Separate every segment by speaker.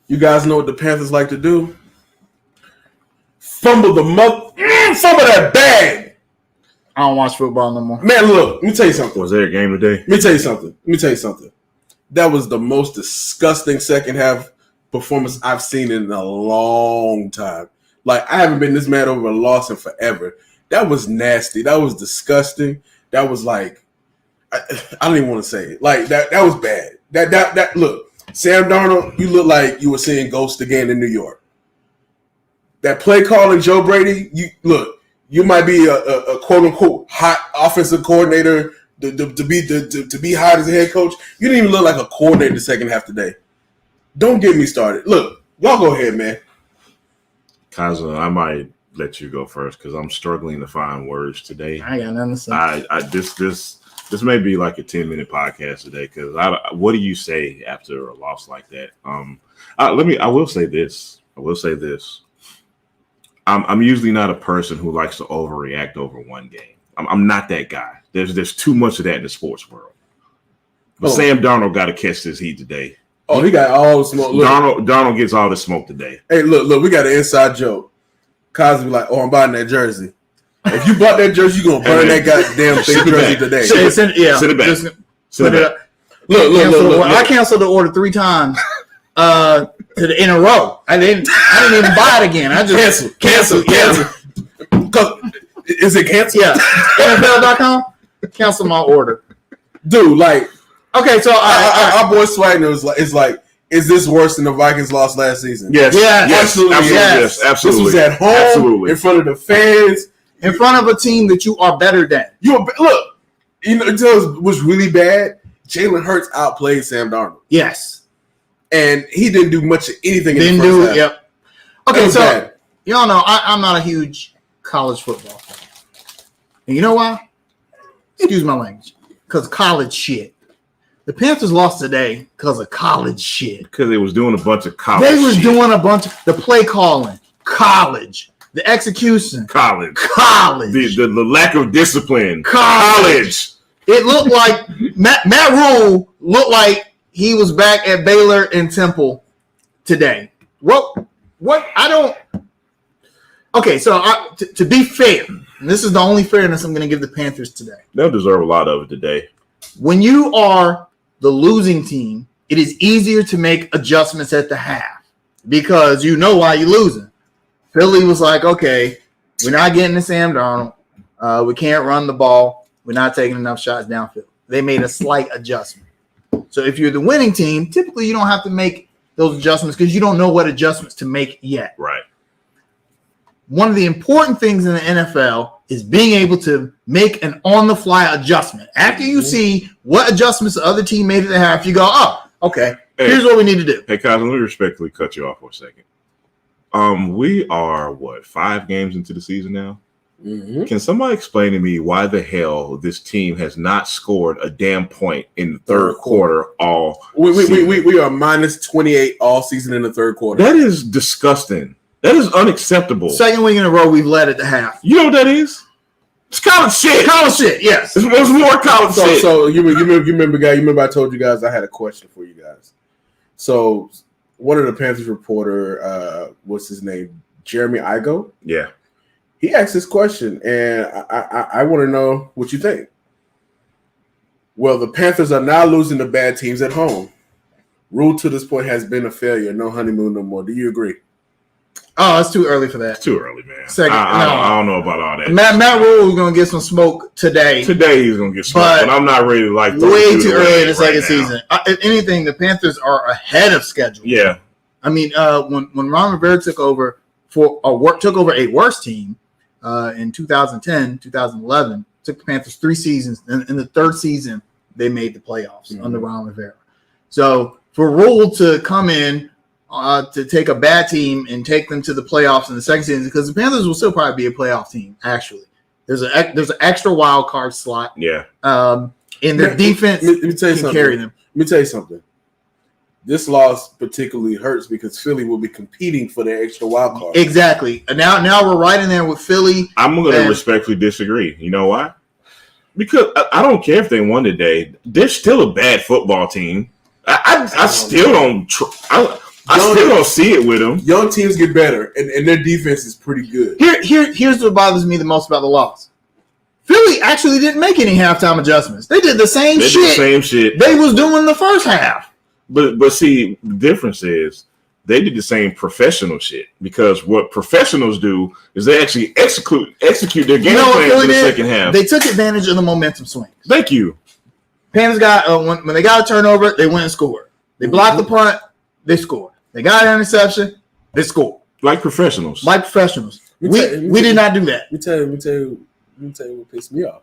Speaker 1: You guys know what the Panthers like to do? Fumble that bag.
Speaker 2: I don't watch football no more.
Speaker 1: Man, look, let me tell you something.
Speaker 3: Was there a game today?
Speaker 1: Let me tell you something. That was the most disgusting second half performance I've seen in a long time. Like, I haven't been this mad over a loss in forever. That was nasty. That was disgusting. That was like, I don't even want to say it. Like, that was bad. That look, Sam Darnold, you look like you were seeing ghosts again in New York. That play calling Joe Brady, you might be a quote unquote hot offensive coordinator to be hired as a head coach. You didn't even look like a coordinator the second half today. Don't get me started. Look, y'all go ahead, man.
Speaker 3: Kaza, I might let you go first because I'm struggling to find words today.
Speaker 2: I got nothing to say.
Speaker 3: This may be like a 10-minute podcast today because what do you say after a loss like that? I will say this. I'm usually not a person who likes to overreact over one game. I'm not that guy. There's too much of that in the sports world. But Sam Darnold got to catch this heat today.
Speaker 1: Oh, he got all the smoke. Look,
Speaker 3: Darnold gets all the smoke today.
Speaker 1: Hey, look, we got an inside joke. Cosby like, I'm buying that jersey. If you bought that jersey, you're going to burn that goddamn thing jersey today.
Speaker 3: Send it back. Send it back.
Speaker 1: Look.
Speaker 2: I canceled the order 3 times in a row. I didn't even buy it again. I just
Speaker 1: cancel. Is it canceled?
Speaker 2: Yeah. NFL.com, cancel my order.
Speaker 1: Dude, like,
Speaker 2: okay, so
Speaker 1: our boy Swagner is like, is this worse than the Vikings lost last season?
Speaker 3: Yes.
Speaker 1: Absolutely.
Speaker 3: Yes. Absolutely.
Speaker 1: This was at home, in front of the fans,
Speaker 2: in front of a team that you are better than.
Speaker 1: Look, it was really bad. Jalen Hurts outplayed Sam Darnold.
Speaker 2: Yes.
Speaker 1: And he didn't do much of anything
Speaker 2: in the first half. Yep. Okay, so
Speaker 1: bad.
Speaker 2: Y'all know I'm not a huge college football fan. And you know why? Excuse my language. Because college shit. The Panthers lost today because of college shit.
Speaker 3: Because they was doing a bunch of college
Speaker 2: They was doing a bunch of the play calling. College. The execution.
Speaker 3: College. The lack of discipline. College.
Speaker 2: It looked like Matt Rule looked like he was back at Baylor and Temple today. What I don't. Okay, so to be fair, and this is the only fairness I'm going to give the Panthers today.
Speaker 3: They'll deserve a lot of it today.
Speaker 2: When you are the losing team, it is easier to make adjustments at the half because you know why you're losing. Philly was like, okay, we're not getting to Sam Darnold. We can't run the ball. We're not taking enough shots downfield. They made a slight adjustment. So if you're the winning team, typically you don't have to make those adjustments because you don't know what adjustments to make yet.
Speaker 3: Right.
Speaker 2: One of the important things in the NFL is being able to make an on-the-fly adjustment. After you see what adjustments the other team made at the half, you go, oh, okay, here's what we need to do.
Speaker 3: Hey, Kyle, let me respectfully cut you off for a second. We are, 5 games into the season now? Mm-hmm. Can somebody explain to me why the hell this team has not scored a damn point in the third quarter all season?
Speaker 1: We are minus 28 all season in the third quarter.
Speaker 3: That is disgusting. That is unacceptable.
Speaker 2: Second week in a row, we've led at the half.
Speaker 3: You know what that is? It's college shit.
Speaker 2: College shit, yes.
Speaker 3: It's more college shit.
Speaker 1: So you remember I told you guys I had a question for you guys. So one of the Panthers reporter, what's his name? Jeremy Igo?
Speaker 3: Yeah.
Speaker 1: He asked this question, and I want to know what you think. Well, the Panthers are now losing to bad teams at home. Rule to this point has been a failure. No honeymoon no more. Do you agree?
Speaker 2: Oh, it's too early for that.
Speaker 3: It's too early, man.
Speaker 2: I
Speaker 3: don't know about all that.
Speaker 2: Matt Rule is going to get some smoke today.
Speaker 3: Today he's going to get smoke, but I'm not ready to like
Speaker 2: way too early in the second season. If anything, the Panthers are ahead of schedule.
Speaker 3: Yeah.
Speaker 2: I mean, when Ron Rivera took over a worse team in 2010, 2011, took the Panthers 3 seasons. In the third season, they made the playoffs under Ron Rivera. So for Rule to come in to take a bad team and take them to the playoffs in the second season, because the Panthers will still probably be a playoff team. Actually, there's an extra wild card slot.
Speaker 3: Yeah.
Speaker 2: And their defense can carry them.
Speaker 1: Let me tell you something. This loss particularly hurts because Philly will be competing for the extra wild card.
Speaker 2: Exactly. And now we're right in there with Philly.
Speaker 3: I'm going to respectfully disagree. You know why? Because I don't care if they won today. They're still a bad football team. I still don't. I still don't see it with them.
Speaker 1: Young teams get better, and their defense is pretty good.
Speaker 2: Here's what bothers me the most about the loss. Philly actually didn't make any halftime adjustments. They did the same shit they was doing the first half.
Speaker 3: But see, the difference is they did the same professional shit, because what professionals do is they actually execute their game plan in the second half.
Speaker 2: They took advantage of the momentum swings.
Speaker 3: Thank you.
Speaker 2: Panthers got when they got a turnover, they went and scored. They blocked the punt, they scored. They got an interception, they scored.
Speaker 3: Like professionals.
Speaker 2: We did not do that.
Speaker 1: Let me tell you what pissed me off.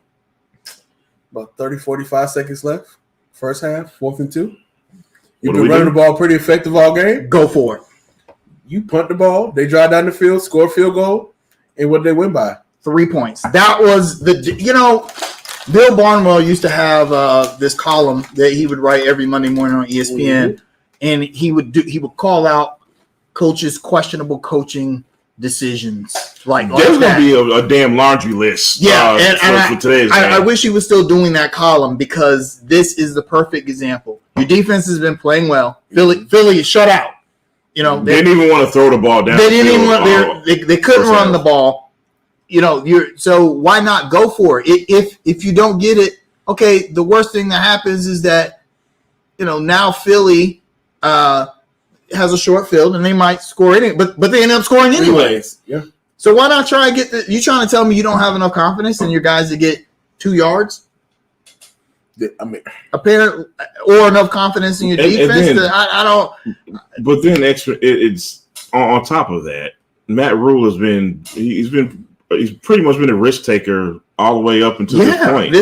Speaker 1: About 30, 45 seconds left. First half, 4th and 2. You've been running the ball pretty effective all game.
Speaker 2: Go for it.
Speaker 1: You punt the ball, they drive down the field, score a field goal, and what did they win by?
Speaker 2: 3 points. That was Bill Barnwell used to have this column that he would write every Monday morning on ESPN, and he would call out coaches' questionable coaching decisions. There's
Speaker 3: going to be a damn laundry list.
Speaker 2: Yeah,
Speaker 3: for today's game.
Speaker 2: I wish he was still doing that column, because this is the perfect example. Your defense has been playing well. Philly is shut out. They
Speaker 3: didn't even want to throw the ball down.
Speaker 2: They didn't even want. They couldn't run the ball. So why not go for it? If you don't get it, okay. The worst thing that happens is that now Philly has a short field and they might score it, but they end up scoring anyways.
Speaker 1: Yeah.
Speaker 2: So why not try and get you trying to tell me you don't have enough confidence in your guys to get 2 yards? Apparently, or enough confidence in your defense that I don't.
Speaker 3: But then it's on top of that. Matt Rule he's pretty much been a risk taker all the way up until this point.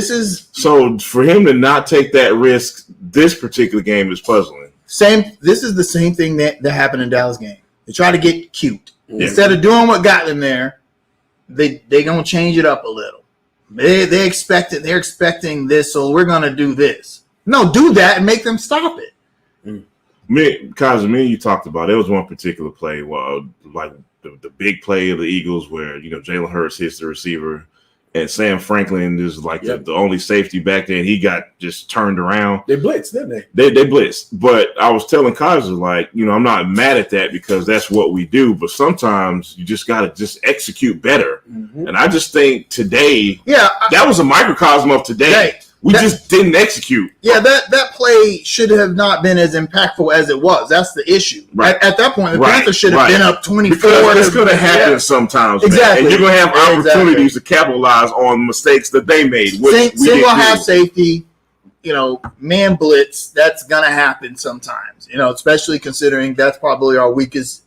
Speaker 3: So for him to not take that risk this particular game is puzzling.
Speaker 2: This is the same thing that happened in Dallas game. They try to get cute. Yeah. Instead of doing what got them there, they gonna change it up a little. They're expecting this, so we're gonna do this. No, do that and make them stop it.
Speaker 3: Kaiser, me and you talked about there was one particular play, like the big play of the Eagles where Jalen Hurts hits the receiver, and Sam Franklin is like the only safety back there, and he got just turned around.
Speaker 1: They blitzed, didn't they?
Speaker 3: They blitzed. But I was telling Kaiser, I'm not mad at that because that's what we do, but sometimes you just got to just execute better. Mm-hmm. And I just think today, that was a microcosm of today. We just didn't execute.
Speaker 2: Yeah, that play should have not been as impactful as it was. That's the issue. Right. At that point, the Panthers should have been up 24.
Speaker 3: Because this could have happened sometimes.
Speaker 2: Exactly.
Speaker 3: Man. And you're going to have opportunities to capitalize on mistakes that they made.
Speaker 2: Single half safety, man blitz, that's going to happen sometimes, especially considering that's probably our weakest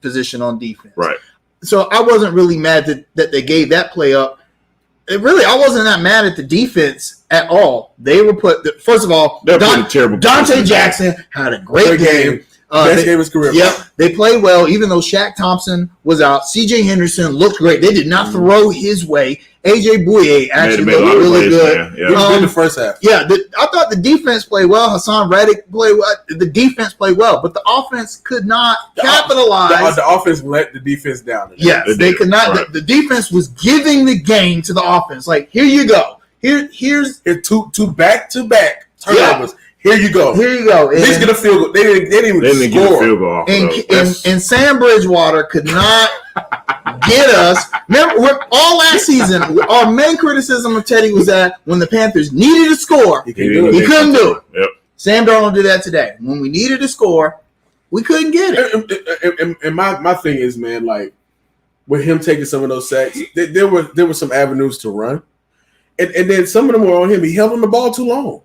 Speaker 2: position on defense.
Speaker 3: Right.
Speaker 2: So I wasn't really mad that they gave that play up. I wasn't that mad at the defense at all. They were first of all, Dante Jackson had a great game.
Speaker 1: Best game of his career.
Speaker 2: Yep, they played well, even though Shaq Thompson was out. C.J. Henderson looked great. They did not throw his way. A.J. Bouye actually looked really good.
Speaker 1: He was good in the first half.
Speaker 2: Yeah, I thought the defense played well. Hassan Reddick played well. The defense played well, but the offense could not capitalize.
Speaker 1: The offense let the defense down.
Speaker 2: Yes, they could not. Right. The defense was giving the game to the offense. Like, here you go. Here's
Speaker 1: two back-to-back turnovers. Yeah. Here you go.
Speaker 2: He's
Speaker 1: get a field goal. They didn't even score.
Speaker 3: Get a field goal.
Speaker 2: And Sam Bridgewater could not get us. Remember, all last season, our main criticism of Teddy was that when the Panthers needed to score, he couldn't do it.
Speaker 3: Yep.
Speaker 2: Sam Darnold did that today. When we needed to score, we couldn't get
Speaker 1: it. And my thing is, man, like with him taking some of those sacks, there were some avenues to run, and then some of them were on him. He held on the ball too long.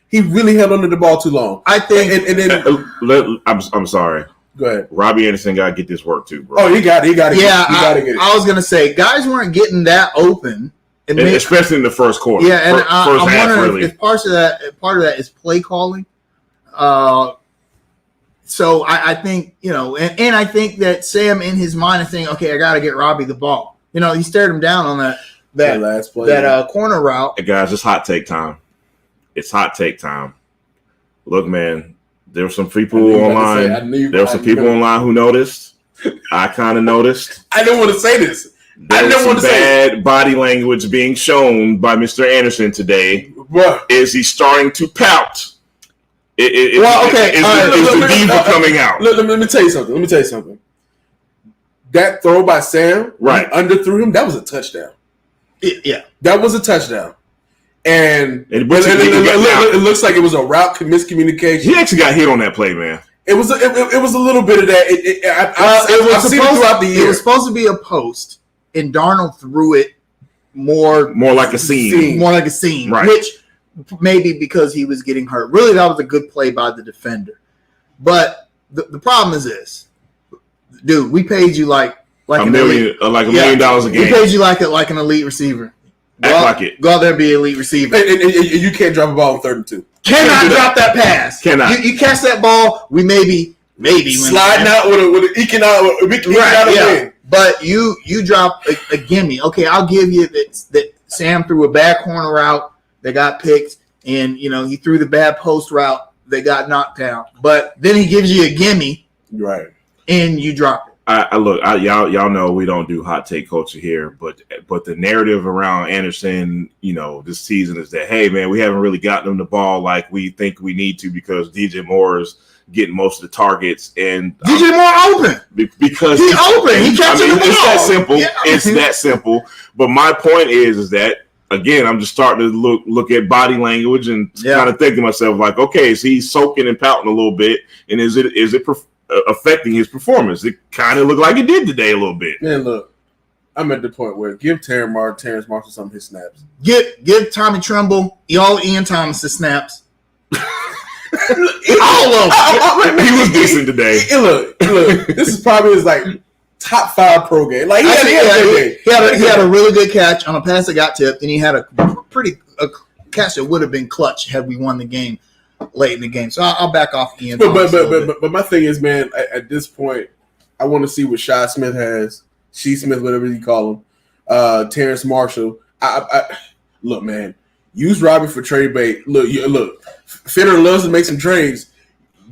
Speaker 1: He really held onto the ball too long. I think. And then
Speaker 3: I'm sorry.
Speaker 1: Go ahead.
Speaker 3: Robbie Anderson got to get this work too, bro.
Speaker 1: Oh, he got it.
Speaker 2: Yeah, he got to get it. I was gonna say guys weren't getting that open,
Speaker 3: especially in the first quarter.
Speaker 2: Yeah, and I'm wondering if part of that is play calling. So I think and I think that Sam in his mind is thinking, okay, I got to get Robbie the ball. He stared him down on that
Speaker 1: last play,
Speaker 2: corner route.
Speaker 3: Hey guys, it's hot take time. It's hot take time. Look, man, there were some people online. There were some people online who noticed. I kind of noticed.
Speaker 1: I didn't want to say this.
Speaker 3: There was some bad body language being shown by Mr. Anderson today.
Speaker 1: What?
Speaker 3: Is he starting to pout? Is the diva coming out?
Speaker 1: Let me tell you something. That throw by Sam,
Speaker 3: right,
Speaker 1: underthrew him. That was a touchdown.
Speaker 2: Yeah,
Speaker 1: that was a touchdown. And it looks like it was a route miscommunication.
Speaker 3: He actually got hit on that play, man.
Speaker 1: It was a little bit of that. I've seen it throughout the year.
Speaker 2: It was supposed to be a post, and Darnold threw it more
Speaker 3: like a seam.
Speaker 2: Right. Which maybe because he was getting hurt. Really, that was a good play by the defender. But the problem is this. Dude, we paid you like $1 million a game. We paid you like an elite receiver. Go out there and be an elite receiver.
Speaker 1: And you can't drop a ball on 3rd and 2.
Speaker 2: Cannot drop that pass.
Speaker 3: Cannot.
Speaker 2: You catch that ball, we maybe
Speaker 1: sliding out with a eking out a win.
Speaker 2: But you drop a gimme. Okay, I'll give you that Sam threw a bad corner route that got picked, and he threw the bad post route that got knocked down. But then he gives you a gimme.
Speaker 1: Right.
Speaker 2: And you drop it.
Speaker 3: Y'all know we don't do hot take culture here, but the narrative around Anderson, this season is that, hey man, we haven't really gotten him the ball like we think we need to because DJ Moore is getting most of the targets, and
Speaker 2: DJ Moore open
Speaker 3: because
Speaker 2: he's open. He catches the ball.
Speaker 3: It's that simple. Yeah. It's that simple. But my point is that again, I'm just starting to look at body language and kind of think to myself like, okay, is he soaking and pouting a little bit, and is it affecting his performance? It kind of looked like it did today a little bit.
Speaker 1: Man, look, I'm at the point where give Terrence Marshall some of his snaps.
Speaker 2: Give Tommy Tremble, Ian Thomas his snaps. All of them.
Speaker 3: He was decent today.
Speaker 1: Look, this is probably his top 5 pro game. Like he
Speaker 2: had a really good catch on a pass that got tipped, and he had a catch that would have been clutch had we won the game late in the game. So I'll back off Ian.
Speaker 1: But my thing is, man, at this point, I want to see what Shi Smith has. Shi Smith, whatever you call him. Terrence Marshall. Look, man, use Robbie for trade bait. Look. Fitterer loves to make some trades.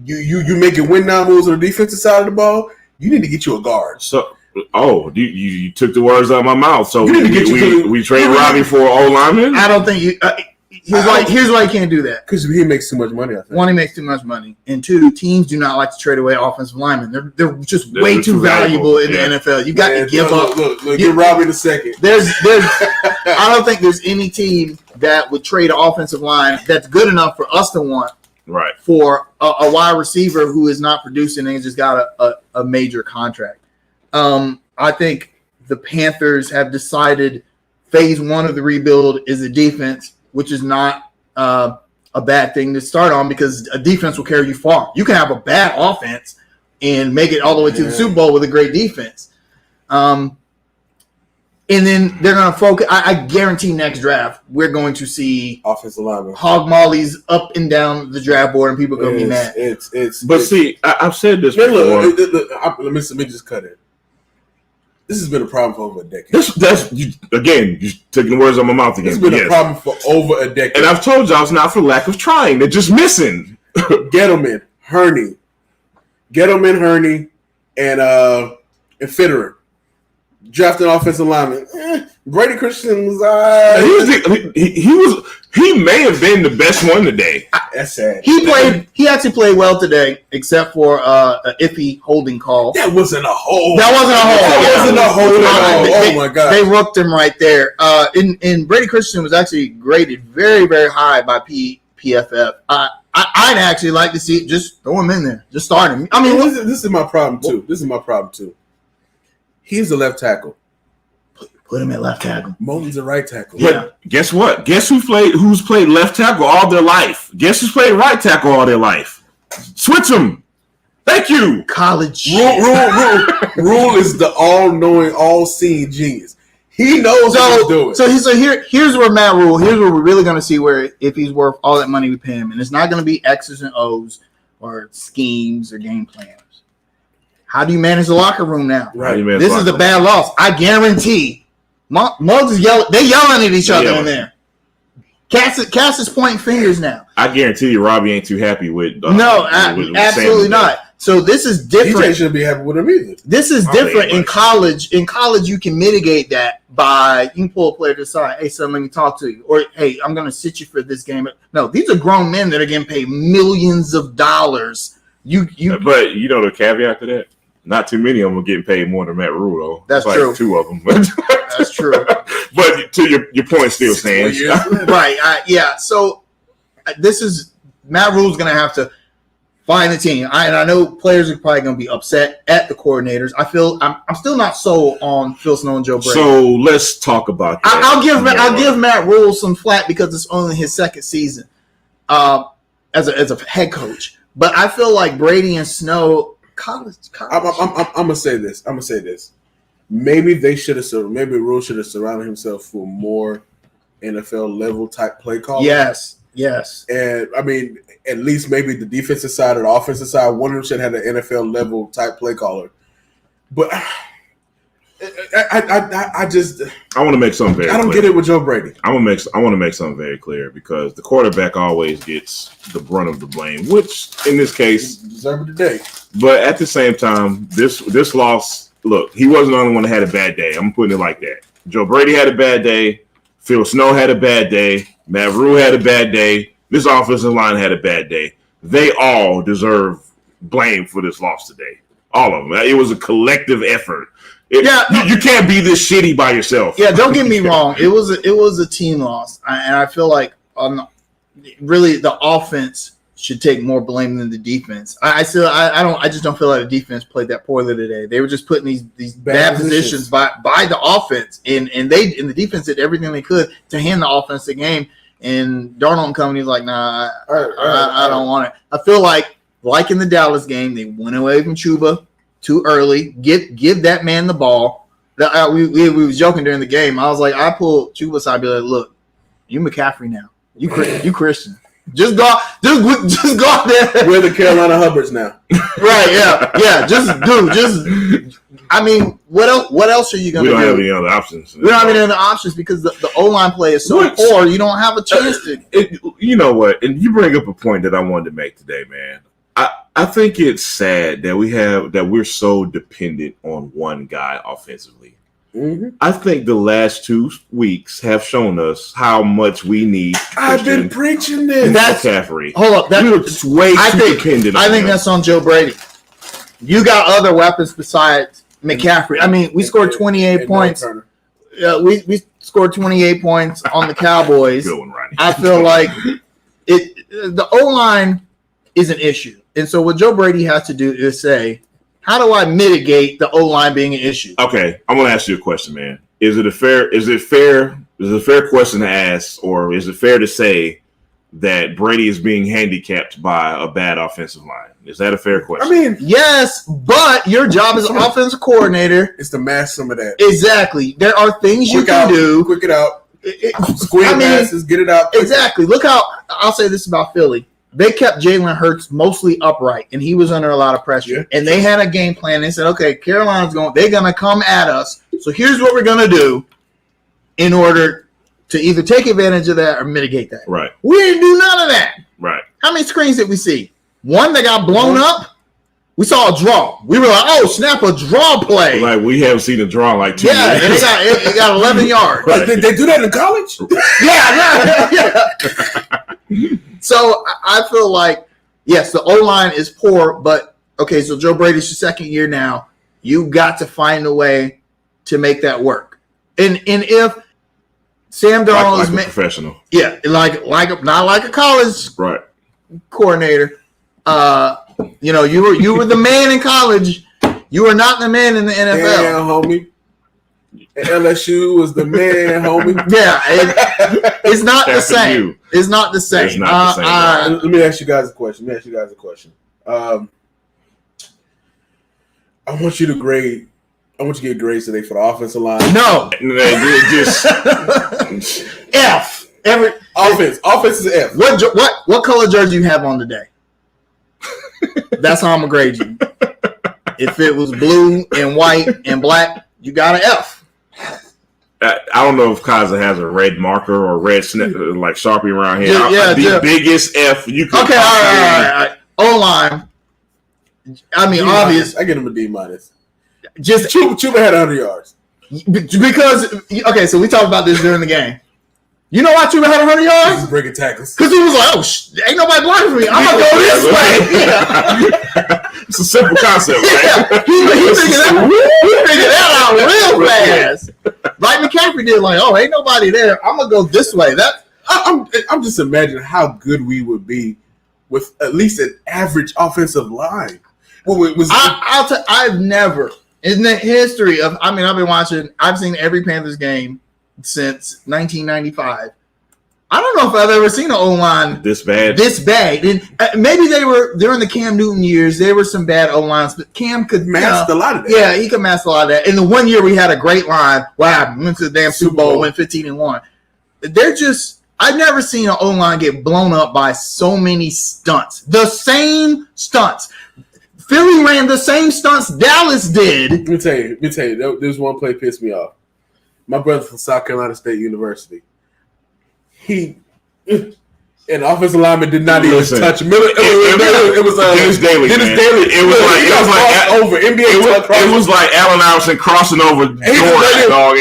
Speaker 1: You making win now moves on the defensive side of the ball. You need to get you a guard.
Speaker 3: So, you took the words out of my mouth. So we trade Robbie for an O lineman.
Speaker 2: I don't think you. Here's why you can't do that.
Speaker 1: Because he makes too much money, I think.
Speaker 2: One, he makes too much money. And 2, teams do not like to trade away offensive linemen. They're just way too valuable in the NFL. You got to give up.
Speaker 1: Look, get Robbie in a second.
Speaker 2: I don't think there's any team that would trade an offensive line that's good enough for us to want.
Speaker 3: Right.
Speaker 2: For a wide receiver who is not producing and just got a major contract. I think the Panthers have decided phase 1 of the rebuild is the defense, which is not a bad thing to start on because a defense will carry you far. You can have a bad offense and make it all the way to the Super Bowl with a great defense. And then they're going to focus. I guarantee next draft we're going to see
Speaker 1: offensive linemen
Speaker 2: hog mollies up and down the draft board, and people are going to be mad.
Speaker 3: I've said this before.
Speaker 1: Look, let me just cut it. This has been a problem for over a decade.
Speaker 3: You're taking the words out of my mouth again.
Speaker 1: It's been a problem for over a decade.
Speaker 3: And I've told y'all it's not for lack of trying. They're just missing.
Speaker 1: Gettleman, Hurney, and Fitterer. Drafting offensive lineman. Brady Christian was
Speaker 3: he may have been the best one today.
Speaker 1: That's sad.
Speaker 2: He actually played well today, except for an iffy holding call.
Speaker 1: That wasn't a hold.
Speaker 2: Oh
Speaker 1: my god.
Speaker 2: They rooked him right there. And Brady Christian was actually graded very, very high by PFF. I'd actually like to see it. Just throw him in there. Just start him. I mean,
Speaker 1: this is my problem too. He's a left tackle.
Speaker 2: Put him at left tackle.
Speaker 1: Moton's a right tackle.
Speaker 3: But guess what? Guess who's played left tackle all their life? Guess who's played right tackle all their life? Switch them. Thank you.
Speaker 2: College.
Speaker 1: Rule is the all-knowing, all-seeing genius. He knows what he's doing.
Speaker 2: So here's where Matt Rule. Here's where we're really going to see if he's worth all that money we pay him, and it's not going to be X's and O's or schemes or game plans. How do you manage the locker room now?
Speaker 1: Right.
Speaker 2: This is a bad loss. I guarantee. Muggs is yelling. They're yelling at each other in there. Cass is pointing fingers now.
Speaker 3: I guarantee you, Robbie ain't too happy with.
Speaker 2: Absolutely not. So this is different.
Speaker 1: DJ shouldn't be happy with him either.
Speaker 2: This is different in college. In college, you can mitigate that by you can pull a player to the side. Hey, son, let me talk to you. Or hey, I'm going to sit you for this game. No, these are grown men that are getting paid millions of dollars.
Speaker 3: But you know the caveat to that. Not too many of them are getting paid more than Matt Rule, though.
Speaker 2: That's
Speaker 3: like
Speaker 2: true.
Speaker 3: 2 of them.
Speaker 2: That's true.
Speaker 3: But to your point still stands.
Speaker 2: Right. Yeah. So this is Matt Rule's going to have to find a team. I know players are probably going to be upset at the coordinators. I'm still not sold on Phil Snow and Joe Brady.
Speaker 3: So let's talk about that.
Speaker 2: I'll give Matt Rule some flack because it's only his second season as a head coach. But I feel like Brady and Snow. College.
Speaker 1: I'm gonna say this. Maybe Rule should have surrounded himself with more NFL level type play callers.
Speaker 2: Yes.
Speaker 1: And I mean, at least maybe the defensive side or the offensive side, one of them should have had an NFL level type play caller. But I
Speaker 3: want to make something very clear.
Speaker 1: I don't get it with Joe Brady.
Speaker 3: I want to make something very clear because the quarterback always gets the brunt of the blame, which in this case
Speaker 1: deserved today. But
Speaker 3: at the same time, this loss, look, he wasn't the only one that had a bad day. I'm putting it like that. Joe Brady had a bad day. Phil Snow had a bad day. Matt Rule had a bad day. This offensive line had a bad day. They all deserve blame for this loss today. All of them. It was a collective effort. You can't be this shitty by yourself.
Speaker 2: Yeah, don't get me wrong. It was a team loss, and I feel like really the offense should take more blame than the defense. I just don't feel like the defense played that poorly today. They were just putting these bad positions by the offense, and the defense did everything they could to hand the offense the game. And Darnold and company was like, nah, I don't want it. I feel like in the Dallas game, they went away from Chuba too early. Give that man the ball. We was joking during the game. I was like, I pulled Chuba aside and be like, look, you McCaffrey now. You Christian. Just go out there.
Speaker 1: We're the Carolina Hubbards now.
Speaker 2: Right, yeah. I mean, what else are you going to do?
Speaker 3: We don't have any other options.
Speaker 2: We don't have any other options because the O-line play is so poor, you don't have a chance to.
Speaker 3: You know what? And you bring up a point that I wanted to make today, man. I think it's sad that we're so dependent on one guy offensively. Mm-hmm. I think the last 2 weeks have shown us how much we need.
Speaker 1: I've been preaching this.
Speaker 2: That's
Speaker 3: McCaffrey.
Speaker 2: Hold up,
Speaker 3: that's way too dependent.
Speaker 2: I think that's on Joe Brady. You got other weapons besides McCaffrey. I mean, we scored 28 points. We scored 28 points on the Cowboys.
Speaker 3: Good one, Ronnie.
Speaker 2: I feel like the O-line is an issue, and so what Joe Brady has to do is say, how do I mitigate the O-line being an issue?
Speaker 3: Okay, I'm going to ask you a question, man. Is it a fair question to ask, or is it fair to say that Brady is being handicapped by a bad offensive line? Is that a fair question?
Speaker 1: I mean,
Speaker 2: yes, but your job as an offensive coordinator
Speaker 1: is to mask some of that.
Speaker 2: Exactly. There are things you can do.
Speaker 1: Quick it out. Square passes, get it out.
Speaker 2: Exactly. Look how I'll say this about Philly. They kept Jalen Hurts mostly upright, and he was under a lot of pressure. Yeah. And they had a game plan. They said, okay, Carolina's they're going to come at us. So here's what we're going to do in order to either take advantage of that or mitigate that.
Speaker 3: Right.
Speaker 2: We didn't do none of that.
Speaker 3: Right.
Speaker 2: How many screens did we see? One that got blown up. We saw a draw. We were like, oh, snap, a draw play.
Speaker 3: Like, we haven't seen a draw in like 2 years.
Speaker 2: Yeah, and it got 11 yards.
Speaker 1: Right. They do that in college?
Speaker 2: Yeah. So I feel like, yes, the O-line is poor, but, okay, so Joe Brady's your second year now. You got to find a way to make that work. And if Sam Darnold is
Speaker 3: a professional.
Speaker 2: Yeah, like not like a college coordinator. You were the man in college. You were not the man in the NFL.
Speaker 1: Yeah, homie. LSU was the man, homie.
Speaker 2: Yeah, it's not the same. It's not the same.
Speaker 3: It's not the same.
Speaker 1: Let me ask you guys a question. I want you to grade. I want you to get grades today for the offensive line.
Speaker 2: No,
Speaker 3: just
Speaker 2: F.
Speaker 1: Offense is F.
Speaker 2: What color jersey you have on today? That's how I'm gonna grade you. If it was blue and white and black, you got an F.
Speaker 3: I don't know if Kaza has a red marker or red like Sharpie around here.
Speaker 2: The biggest
Speaker 3: F you could.
Speaker 2: Okay, all right. O-line. I mean,
Speaker 1: obvious. I get him a D minus.
Speaker 2: Just
Speaker 1: Chuba had 100 yards.
Speaker 2: Because so we talked about this during the game. You know why Chuba had 100 yards?
Speaker 1: He's breaking tackles.
Speaker 2: Because he was like, ain't nobody blocking for me. I'm gonna go this way. Yeah.
Speaker 3: It's a simple concept, right?
Speaker 2: Yeah. He figured that out real fast. Like McCaffrey did. Like, ain't nobody there. I'm gonna go this way.
Speaker 1: I'm just imagining how good we would be with at least an average offensive line.
Speaker 2: I've never in the history of. I mean, I've seen every Panthers game since 1995. I don't know if I've ever seen an O-line
Speaker 3: this bad.
Speaker 2: And maybe they were during the Cam Newton years. There were some bad O-lines, but Cam could
Speaker 1: mask a lot of that.
Speaker 2: Yeah, he could mask a lot of that. In the 1 year we had a great line. Wow, went to the damn Super Bowl, went 15-1. They're just. I've never seen an O-line get blown up by so many stunts. The same stunts. Philly ran the same stunts Dallas did.
Speaker 1: Let me tell you. There's one play pissed me off. My brother from South Carolina State University. An offensive lineman did not even touch him. It was
Speaker 3: Dennis Daly. It was like Allen Iverson crossing over Jordan, dog.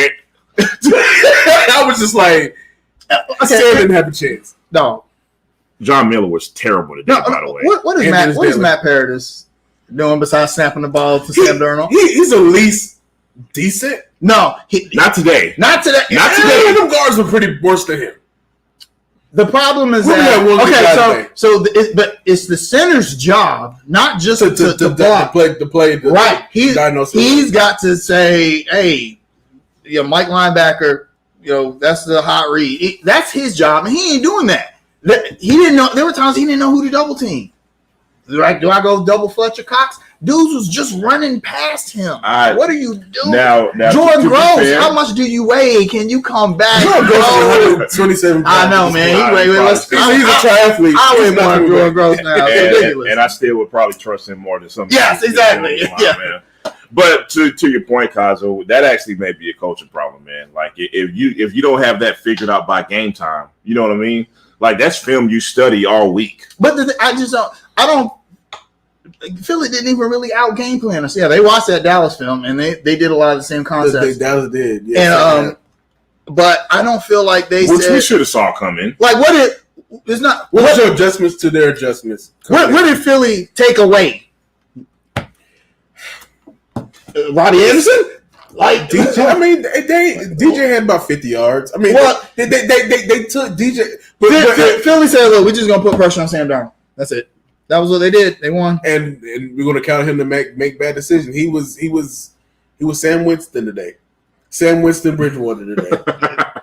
Speaker 1: I was just like, Sam didn't have a chance.
Speaker 2: No.
Speaker 3: John Miller was terrible today, by the way.
Speaker 2: What is Matt Paradis doing besides snapping the ball to Sam Darnold?
Speaker 1: He's at least decent.
Speaker 2: No.
Speaker 3: Not today.
Speaker 2: Not today.
Speaker 1: Them guards were pretty worse than him.
Speaker 2: The problem is but it's the center's job, not just to block. Right. He's got to say, hey, Mike linebacker, that's the hot read. That's his job, and he ain't doing that. He didn't know. There were times he didn't know who to double team. Do I go double Fletcher Cox? Dudes was just running past him. What are you doing?
Speaker 3: Now
Speaker 2: Jordan Groves, how much do you weigh? Can you come back?
Speaker 1: Jordan Groves 27 pounds.
Speaker 2: I know, man.
Speaker 1: He's a triathlete.
Speaker 2: I weigh more than Jordan Groves now.
Speaker 3: And I still would probably trust him more than some.
Speaker 2: Yes, exactly.
Speaker 3: Man. But to your point, Kazo, that actually may be a coaching problem, man. Like if you don't have that figured out by game time, you know what I mean? Like that's film you study all week.
Speaker 2: But I don't. Philly didn't even really out game plan us. Yeah, they watched that Dallas film and they did a lot of the same concepts.
Speaker 1: Dallas did,
Speaker 2: yeah. But I don't feel like
Speaker 3: which we should have saw coming.
Speaker 2: Like what was
Speaker 1: your adjustments to their adjustments?
Speaker 2: What did Philly take away? Roddy Anderson? Like
Speaker 1: DJ, I mean, DJ had about 50 yards. I mean, they took DJ. But
Speaker 2: Philly said, "Look, we're just gonna put pressure on Sam Darnold. That's it." That was what they did. They won,
Speaker 1: and we're gonna count him to make bad decisions. He was Sam Winston today. Sam Winston Bridgewater today.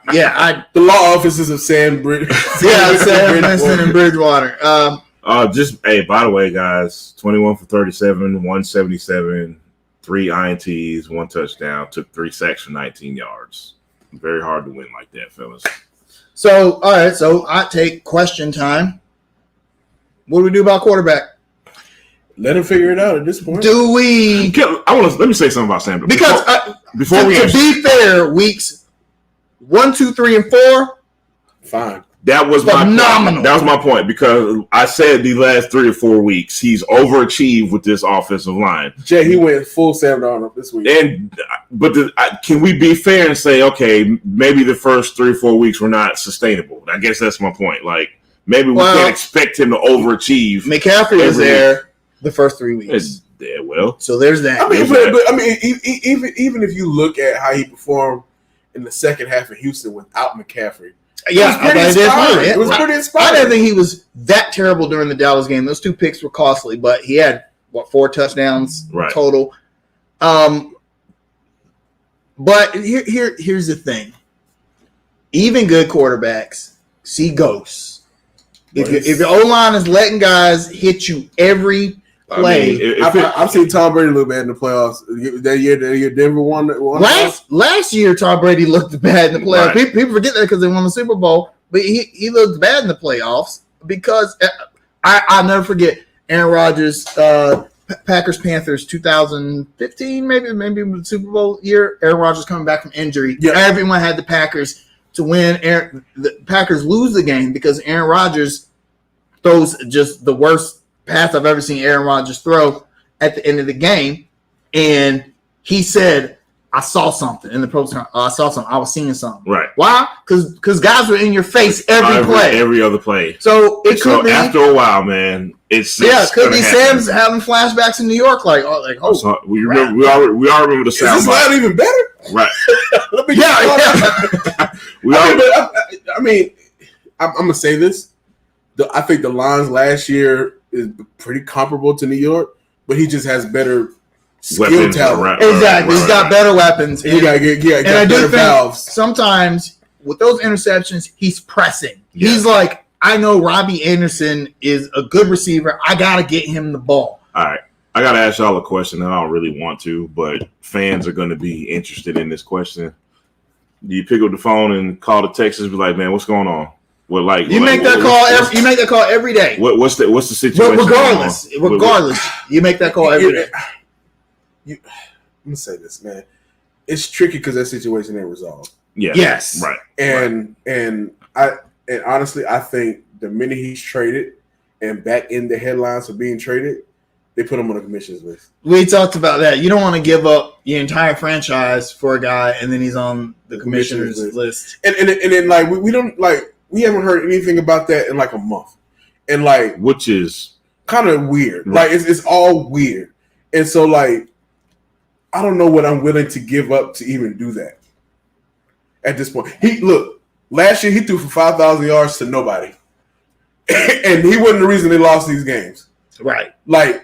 Speaker 2: The
Speaker 1: law offices of Sam Bridgewater.
Speaker 2: Sam Winston and Bridgewater.
Speaker 3: By the way, guys, 21 for 37, 177, 3 INTs, 1 touchdown, took 3 sacks for 19 yards. Very hard to win like that, fellas.
Speaker 2: So, all right. So I take question time. What do we do about quarterback?
Speaker 1: Let him figure it out at this point.
Speaker 2: Do we?
Speaker 3: Let me say something about Sam.
Speaker 2: Because to be fair, weeks 1, 2, 3, and 4,
Speaker 1: fine.
Speaker 3: That was phenomenal. That was my point because I said the last 3 or 4 weeks he's overachieved with this offensive line.
Speaker 1: Jay, he went full Sam Darnold this week.
Speaker 3: Can we be fair and say, okay, maybe the first 3 or 4 weeks were not sustainable? I guess that's my point. Like. Maybe we can't expect him to overachieve.
Speaker 2: McCaffrey was there the first 3 weeks.
Speaker 3: So
Speaker 2: there's that.
Speaker 1: I mean, even if you look at how he performed in the second half of Houston without McCaffrey, it was pretty inspiring.
Speaker 2: I didn't think he was that terrible during the Dallas game. Those 2 picks were costly, but he had 4 touchdowns total. But here's the thing: even good quarterbacks see ghosts. If your O-line is letting guys hit you every play.
Speaker 1: I've seen Tom Brady look bad in the playoffs. That year Denver won.
Speaker 2: Last year, Tom Brady looked bad in the playoffs. Right. People forget that because they won the Super Bowl. But he looked bad in the playoffs because I'll never forget Aaron Rodgers, Packers Panthers 2015, maybe the Super Bowl year. Aaron Rodgers coming back from injury. Yeah. Everyone had the Packers to win. The Packers lose the game because Aaron Rodgers throws just the worst pass I've ever seen Aaron Rodgers throw. at the end of the game, and he said, I saw something in the pro time. I saw something. I was seeing something.
Speaker 3: Right.
Speaker 2: Why? Because guys were in your face every
Speaker 3: other play.
Speaker 2: So it could be
Speaker 3: after a while, man. It
Speaker 2: could be Sam's having flashbacks in New York, we all remember the sound.
Speaker 1: Is this not even better?
Speaker 3: Right.
Speaker 1: Let me I'm gonna say this. I think the Lions last year is pretty comparable to New York, but he just has better skill talent.
Speaker 2: Exactly. He's got better weapons.
Speaker 1: And I do think valves.
Speaker 2: Sometimes with those interceptions, he's pressing. Yeah. He's like, I know Robbie Anderson is a good receiver. I got to get him the ball.
Speaker 3: All right. I got to ask y'all a question, and I don't really want to, but fans are going to be interested in this question. Do you pick up the phone and call the Texans, be like, man, what's going on? You make that call every day. What's the situation?
Speaker 2: Regardless, you make that call every day.
Speaker 1: I'm gonna say this, man. It's tricky because that situation ain't resolved.
Speaker 3: Yeah.
Speaker 2: Yes.
Speaker 3: Right.
Speaker 1: And honestly, I think the minute he's traded and back in the headlines for being traded, they put him on the commissioners list.
Speaker 2: We talked about that. You don't want to give up your entire franchise for a guy, and then he's on the commissioners list.
Speaker 1: And then we don't we haven't heard anything about that in a month, and
Speaker 3: which is
Speaker 1: kind of weird.
Speaker 3: Right.
Speaker 1: It's all weird, and so I don't know what I'm willing to give up to even do that. At this point, last year he threw for 5,000 yards to nobody, and he wasn't the reason they lost these games.
Speaker 2: Right.
Speaker 1: I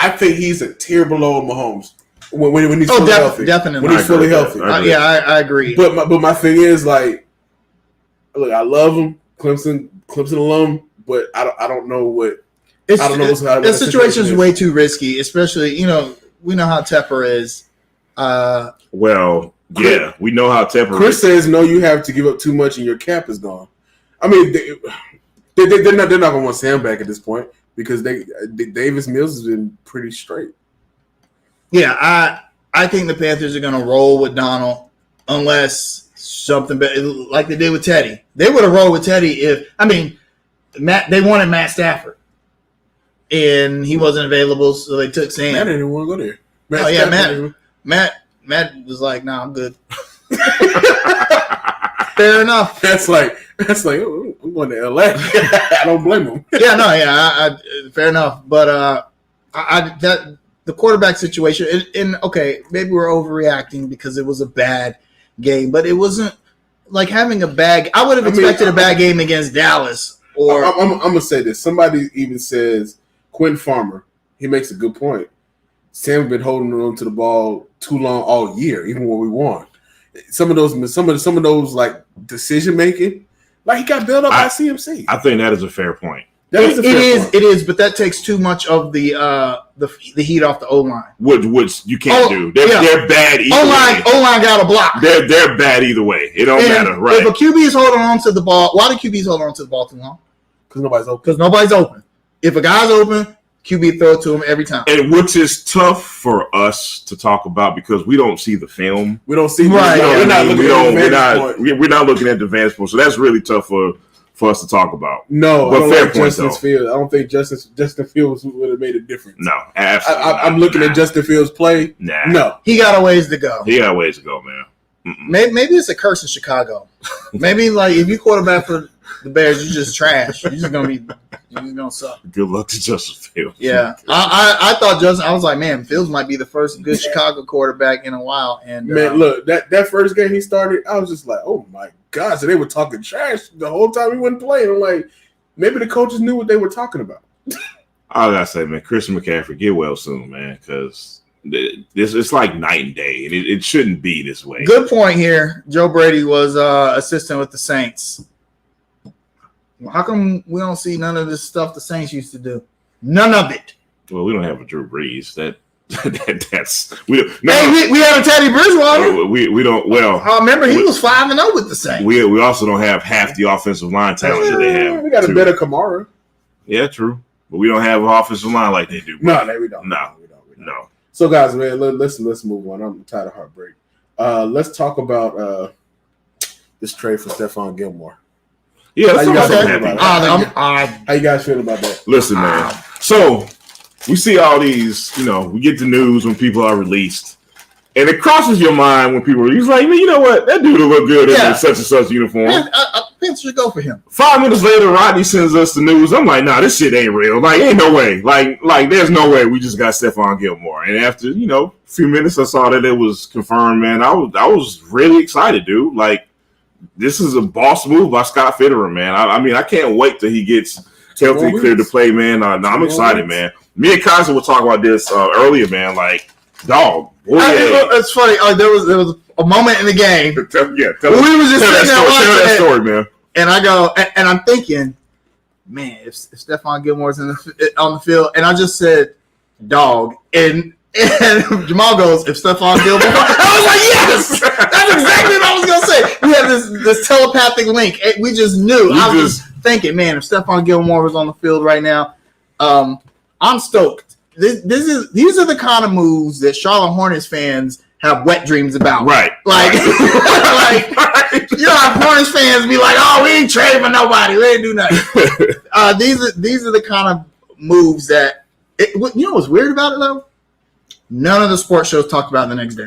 Speaker 1: think he's a tier below Mahomes when he's fully healthy.
Speaker 2: Definitely.
Speaker 1: When he's fully healthy.
Speaker 2: I agree.
Speaker 1: But my thing is look, I love him, Clemson alum, but I don't know what. I don't know what's how
Speaker 2: the situation is way too risky, especially we know how Tepper is.
Speaker 3: We know how Tepper.
Speaker 1: Chris says no, you have to give up too much and your cap is gone. I mean, they're not going to want Sam back at this point because Davis Mills has been pretty straight.
Speaker 2: Yeah, I think the Panthers are going to roll with Donald unless something like they did with Teddy. They would have rolled with Teddy they wanted Matt Stafford. And he wasn't available, so they took Sam.
Speaker 1: Matt didn't want to go there.
Speaker 2: Matt was like, "Nah, I'm good." Fair enough.
Speaker 1: That's like I'm going to LA. I don't blame him.
Speaker 2: Fair enough. But the quarterback situation, and okay, maybe we're overreacting because it was a bad game, but it wasn't like having a bad. I would have expected a bad game against Dallas. Or
Speaker 1: I'm gonna say this. Somebody even says. Quinn Farmer, he makes a good point. Sam's been holding on to the ball too long all year, even when we won. Some of those decision making, he got built up by CMC.
Speaker 3: I think that is a fair point.
Speaker 2: It is, but that takes too much of the heat off the O line.
Speaker 3: Which you can't do. They're bad either way.
Speaker 2: O line got a block.
Speaker 3: They're bad either way. It don't matter, right?
Speaker 2: If a QB is holding on to the ball, why do QBs hold on to the ball too long?
Speaker 1: Because nobody's open.
Speaker 2: Because nobody's open. If a guy's open, QB throw it to him every time.
Speaker 3: And which is tough for us to talk about because we don't see the film.
Speaker 1: We don't see
Speaker 2: right.
Speaker 1: We're not
Speaker 3: looking at the vantage point. So that's really tough for us to talk about.
Speaker 1: No,
Speaker 3: but
Speaker 1: I don't
Speaker 3: fair
Speaker 1: like
Speaker 3: point,
Speaker 1: Justin Fields. I don't think Justin Fields would have made a difference.
Speaker 3: No, absolutely.
Speaker 1: I'm looking at Justin Fields play.
Speaker 3: Nah.
Speaker 1: No.
Speaker 2: He got a ways to go.
Speaker 3: Man.
Speaker 2: Maybe it's a curse in Chicago. Maybe if you quarterback for the Bears, you just trash. You're just gonna suck.
Speaker 3: Good luck to Justin Fields.
Speaker 2: Yeah, I thought Justin. I was like, man, Fields might be the first good Chicago quarterback in a while. And
Speaker 1: man, look, that first game he started, I was just like, oh my god! So they were talking trash the whole time he wasn't playing. I'm like, maybe the coaches knew what they were talking about.
Speaker 3: I gotta say, man, Christian McCaffrey, get well soon, man, because it's like night and day, and it shouldn't be this way.
Speaker 2: Good point here. Joe Brady was assistant with the Saints. How come we don't see none of this stuff the Saints used to do? None of it.
Speaker 3: Well, we don't have a Drew Brees. That's
Speaker 2: we have a Teddy Bridgewater.
Speaker 3: We don't. Well,
Speaker 2: I remember he was 5-0 with the Saints.
Speaker 3: We also don't have half the offensive line talent that they have.
Speaker 1: We got a better Kamara.
Speaker 3: Yeah, true. But we don't have an offensive line like they do.
Speaker 1: No, we don't.
Speaker 3: No.
Speaker 1: So, guys, man, let's move on. I'm tired of heartbreak. Let's talk about this trade for Stephon Gilmore.
Speaker 3: Yeah,
Speaker 1: how you guys
Speaker 3: feeling about
Speaker 1: that? How you guys feeling about that?
Speaker 3: Listen, man. So we see all these, we get the news when people are released. And it crosses your mind when people are like, man, you know what? That dude will look good in such and such uniform.
Speaker 2: Panthers should go for him.
Speaker 3: 5 minutes later, Rodney sends us the news. I'm like, nah, this shit ain't real. Like, ain't no way. Like, there's no way we just got Stephon Gilmore. And after, a few minutes, I saw that it was confirmed, man. I was really excited, dude. Like, this is a boss move by Scott Fitterer, man. I can't wait till he gets healthy, cleared to play, man. I'm excited, man. Me and Kaiser were talking about this earlier, man. Like, dog.
Speaker 2: It's funny. There was a moment in the game. We was just sitting there watching
Speaker 3: that story, man.
Speaker 2: And I go, and I'm thinking, man, if Stephon Gilmore's on the field, and I just said, dog, and Jamal goes, if Stephon Gilmore, I was like, yes, that's exactly what I was gonna say. We have this telepathic link. We just knew. I was just thinking, man, if Stephon Gilmore was on the field right now, I'm stoked. These are the kind of moves that Charlotte Hornets fans have wet dreams about.
Speaker 3: Right.
Speaker 2: Like, Hornets fans be like, oh, we ain't trading for nobody. We ain't do nothing. These are the kind of moves that, what's weird about it, though? None of the sports shows talked about it the next day.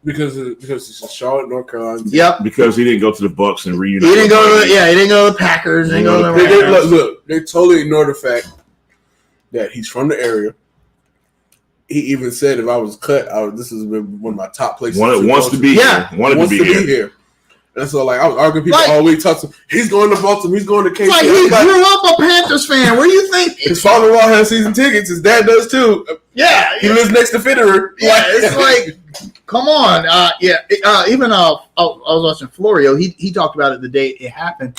Speaker 1: Because it's in Charlotte, North Carolina.
Speaker 2: Yep.
Speaker 3: Because he didn't go to the Bucks and reunite.
Speaker 2: He didn't go to the Packers. They
Speaker 1: totally ignored the fact that he's from the area. He even said, if I was cut, this has been one of my top places.
Speaker 3: Wants to be here.
Speaker 1: And so, I was arguing people all week, talking. He's going to Baltimore. He's going to KC.
Speaker 2: He grew up a Panthers fan. What do you think?
Speaker 1: His father-in-law has season tickets. His dad does too.
Speaker 2: Yeah,
Speaker 1: he lives next to Fitterer.
Speaker 2: Yeah, it's like, come on. Even I was watching Florio. He talked about it the day it happened.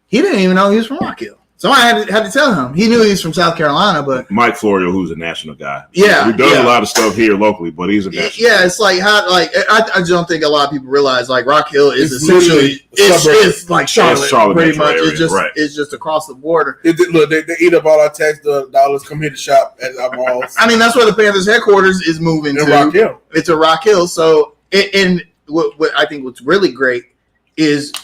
Speaker 2: He didn't even know he was from Rock Hill. Somebody had to tell him. He knew he was from South Carolina, but
Speaker 3: Mike Florio, who's a national guy,
Speaker 2: he
Speaker 3: does a lot of stuff here locally, but he's a national.
Speaker 2: Yeah, it's like I don't think a lot of people realize Rock Hill is essentially it's like Charlotte pretty much. Area, it's just across the border.
Speaker 1: They eat up all our tax dollars. Come here to shop at our malls.
Speaker 2: I mean, that's where the Panthers headquarters is moving to.
Speaker 1: Rock Hill.
Speaker 2: It's a Rock Hill. So, what I think what's really great is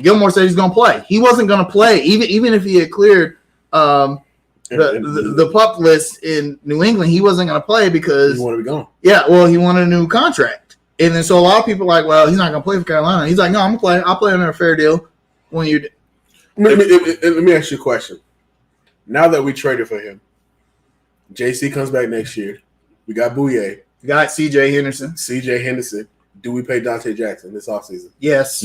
Speaker 2: Gilmore said he's going to play. He wasn't going to play, even if he had cleared the pup list in New England. He wasn't going to play because
Speaker 1: he wanted to be gone.
Speaker 2: Yeah, well, he wanted a new contract, and then so a lot of people are like, well, he's not going to play for Carolina. He's like, no, I'm going to play. I'll play under a fair deal. When you
Speaker 1: let me ask you a question. Now that we traded for him, JC comes back next year. We got Bouye.
Speaker 2: We got CJ
Speaker 1: Henderson. Do we pay Dante Jackson this offseason?
Speaker 2: Yes.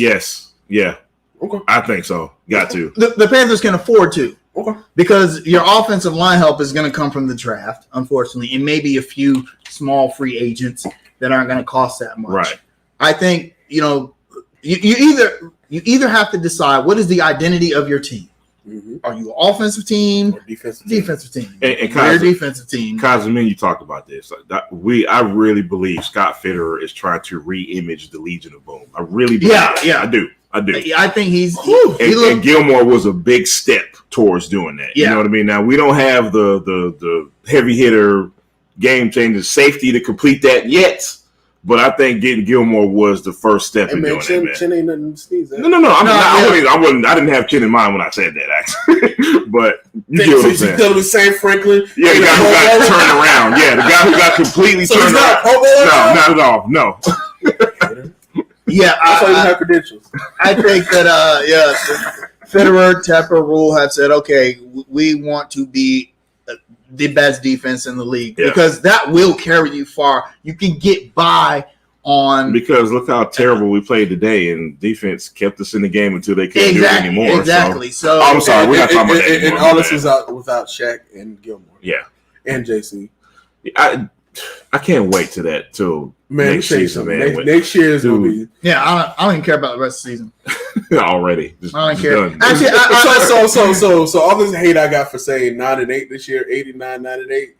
Speaker 3: Yeah.
Speaker 1: Okay.
Speaker 3: I think so. Got to.
Speaker 2: The Panthers can afford to.
Speaker 1: Okay.
Speaker 2: Because your offensive line help is going to come from the draft, unfortunately, and maybe a few small free agents that aren't going to cost that much.
Speaker 3: Right.
Speaker 2: I think, you either have to decide what is the identity of your team. Mm-hmm. Are you an offensive team or defensive team?
Speaker 3: And
Speaker 2: We're defensive team.
Speaker 3: Kazimin, you talked about this. I really believe Scott Fitterer is trying to re-image the Legion of Boom. I really believe that. I do.
Speaker 2: I think
Speaker 3: and Gilmore was a big step towards doing that.
Speaker 2: Yeah.
Speaker 3: You know what I mean? Now, we don't have the heavy hitter, game changer safety to complete that yet. But I think getting Gilmore was the first step in doing that, man.
Speaker 1: Chin ain't nothing to sneeze at.
Speaker 3: No. I didn't have Chin in mind when I said that, actually. But you get what I'm saying.
Speaker 1: Still the same Franklin.
Speaker 3: Yeah, the guy who got turned around. Yeah, the guy who got completely turned around. No, not at all. No.
Speaker 2: Yeah,
Speaker 1: I saw you have credentials.
Speaker 2: I think that Fitterer, Tepper, Rule have said, okay, we want to be the best defense in the league because that will carry you far. You can get by on
Speaker 3: because look how terrible we played today, and defense kept us in the game until they couldn't do it anymore.
Speaker 2: Exactly. So
Speaker 3: I'm sorry, we're not talking about that
Speaker 1: anymore. And all this is without Shaq and Gilmore.
Speaker 3: Yeah,
Speaker 1: and JC.
Speaker 3: I can't wait till next season, man.
Speaker 1: Next year is gonna be.
Speaker 2: Yeah, I don't even care about the rest of the season.
Speaker 3: Already,
Speaker 2: I don't care.
Speaker 3: Done.
Speaker 2: Actually,
Speaker 1: so all this hate I got for saying 9-8 this year, 89, 9-8,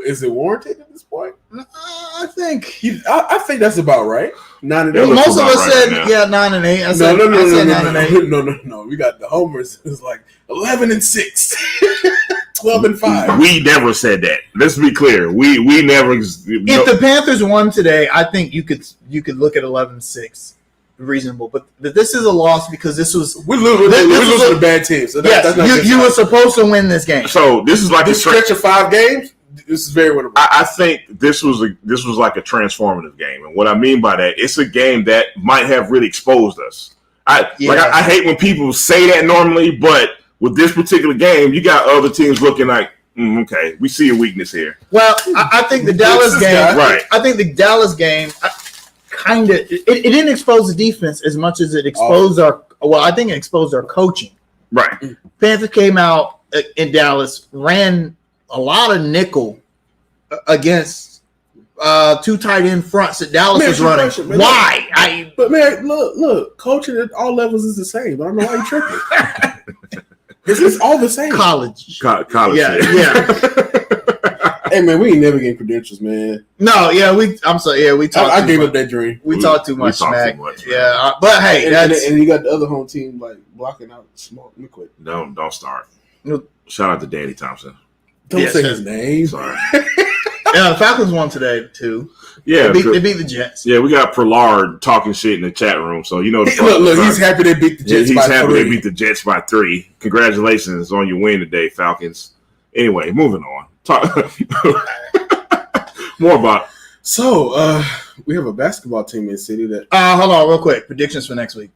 Speaker 1: is it warranted at this point?
Speaker 2: I think
Speaker 1: that's about right. 9-8.
Speaker 2: Most of us said 9-8. I said 9-8.
Speaker 1: No. We got the homers. It was like 11-6. 12-5.
Speaker 3: We never said that. Let's be clear. We never.
Speaker 2: If the Panthers won today, I think you could look at 11-6, reasonable. But this is a loss because this was
Speaker 1: we losing to bad teams. So
Speaker 2: you were supposed to win this game.
Speaker 3: So this is like
Speaker 1: this stretch of 5 games. This is very winnable.
Speaker 3: I think this was like a transformative game, and what I mean by that, it's a game that might have really exposed us. I hate when people say that normally, but with this particular game, you got other teams looking like, okay, we see a weakness here.
Speaker 2: Well, I think the Dallas game,
Speaker 3: right?
Speaker 2: I think the Dallas game kind of it didn't expose the defense as much as it exposed our. Well, I think it exposed our coaching.
Speaker 3: Right.
Speaker 2: Panthers came out in Dallas, ran a lot of nickel against two tight end fronts that Dallas was running. Why?
Speaker 1: But man, look, coaching at all levels is the same. I don't know why you tripping. It's all the same.
Speaker 3: College.
Speaker 2: Yeah.
Speaker 1: Hey man, we ain't never getting credentials, man.
Speaker 2: No, yeah, I'm sorry. Yeah, we talked.
Speaker 1: I gave up that dream.
Speaker 2: We talked too much smack. Yeah, but hey,
Speaker 1: and you got the other home team like blocking out small. Let me quit.
Speaker 3: Don't start. Shout out to Danny Thompson.
Speaker 1: Don't say his name.
Speaker 3: Sorry.
Speaker 2: Yeah, the Falcons won today too.
Speaker 3: Yeah,
Speaker 2: they beat the Jets.
Speaker 3: Yeah, we got Prillard talking shit in the chat room, so you know.
Speaker 1: Look, he's happy they beat the Jets.
Speaker 3: He's happy they beat the Jets by 3. Congratulations on your win today, Falcons. Anyway, moving on. More about.
Speaker 1: So, we have a basketball team in the city that.
Speaker 2: Hold on, real quick. Predictions for next week.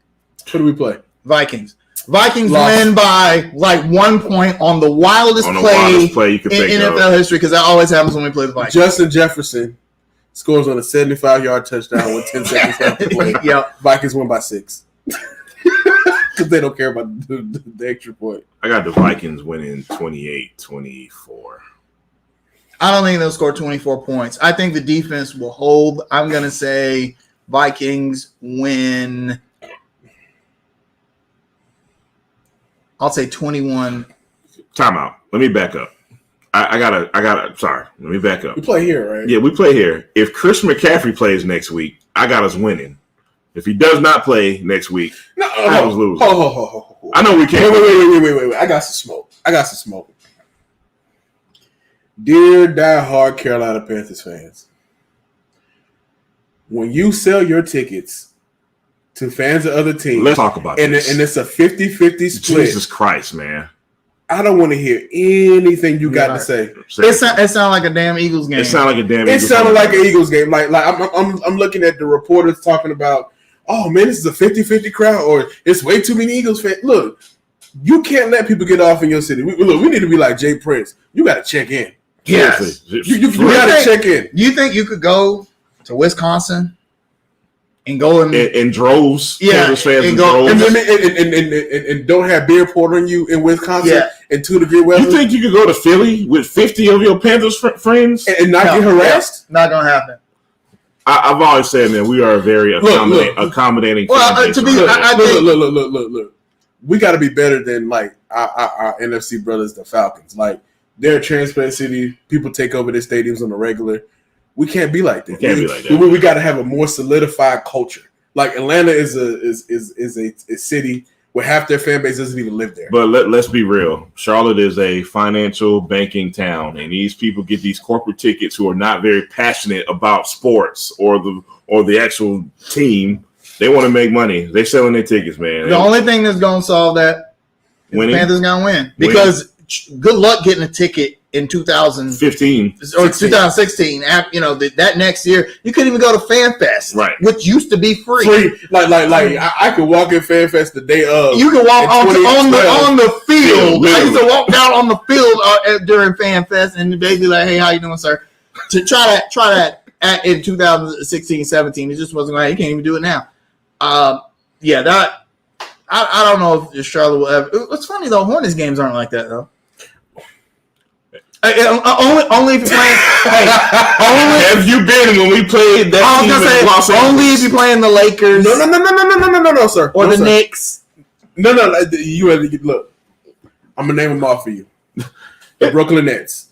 Speaker 1: Who do we play?
Speaker 2: Vikings win by like 1 point on the wildest play
Speaker 3: you could
Speaker 2: in NFL history, because that always happens when we play the Vikings.
Speaker 1: Justin Jefferson scores on a 75-yard touchdown with 10 seconds left to play.
Speaker 2: Yep.
Speaker 1: Vikings win by 6. Because they don't care about the extra point.
Speaker 3: I got the Vikings winning 28-24.
Speaker 2: I don't think they'll score 24 points. I think the defense will hold. I'm going to say Vikings win. I'll say 21.
Speaker 3: Timeout. Let me back up. I gotta. Sorry. Let me back up.
Speaker 1: We play here, right?
Speaker 3: Yeah, we play here. If Chris McCaffrey plays next week, I got us winning. If he does not play next week, I was losing. I know we can't.
Speaker 1: Wait. I got some smoke. Dear diehard Carolina Panthers fans, when you sell your tickets to fans of other teams,
Speaker 3: let's talk about this.
Speaker 1: And it's a 50-50 split.
Speaker 3: Jesus Christ, man.
Speaker 1: I don't want to hear anything you got to say.
Speaker 2: It sounds like a damn Eagles game.
Speaker 1: It sounded like an Eagles game. Like I'm looking at the reporters talking about, oh man, this is a 50-50 crowd, or it's way too many Eagles fans. Look, you can't let people get off in your city. We need to be like Jay Prince. You got to check in.
Speaker 2: Yes.
Speaker 1: You got to check in.
Speaker 2: You think you could go to Wisconsin and go
Speaker 3: in droves?
Speaker 2: Yeah,
Speaker 3: and
Speaker 1: don't have beer poured on you in Wisconsin in 2-degree weather.
Speaker 3: You think you could go to Philly with 50 of your Panthers friends
Speaker 1: and not get harassed?
Speaker 2: Not gonna happen.
Speaker 3: I've always said, man, we are a very accommodating.
Speaker 2: Well,
Speaker 1: look. We got to be better than like our NFC brothers, the Falcons. Like, they're a transplant city. People take over their stadiums on the regular. We can't be like that. We got to have a more solidified culture. Like, Atlanta is a city where half their fan base doesn't even live there.
Speaker 3: But let's be real. Charlotte is a financial banking town, and these people get these corporate tickets who are not very passionate about sports or the actual team. They want to make money. They're selling their tickets, man.
Speaker 2: The only thing that's going to solve that is the Panthers going to win. Because good luck getting a ticket in 2015 or 2016. That next year, you couldn't even go to FanFest,
Speaker 3: right?
Speaker 2: Which used to be free.
Speaker 1: I could walk in FanFest the day of.
Speaker 2: You can walk on the field. I used to walk down on the field during FanFest, and they'd be like, "Hey, how you doing, sir?" To try that in 2016, 17, it just wasn't right. You can't even do it now. I don't know if Charlotte will ever. What's funny though, Hornets games aren't like that though. Only if you're playing.
Speaker 3: Have you been when we played that?
Speaker 2: I was gonna say only if you're playing the Lakers.
Speaker 1: No, sir.
Speaker 2: Or the Knicks.
Speaker 1: No. You look. I'm gonna name them off for you. The Brooklyn Nets.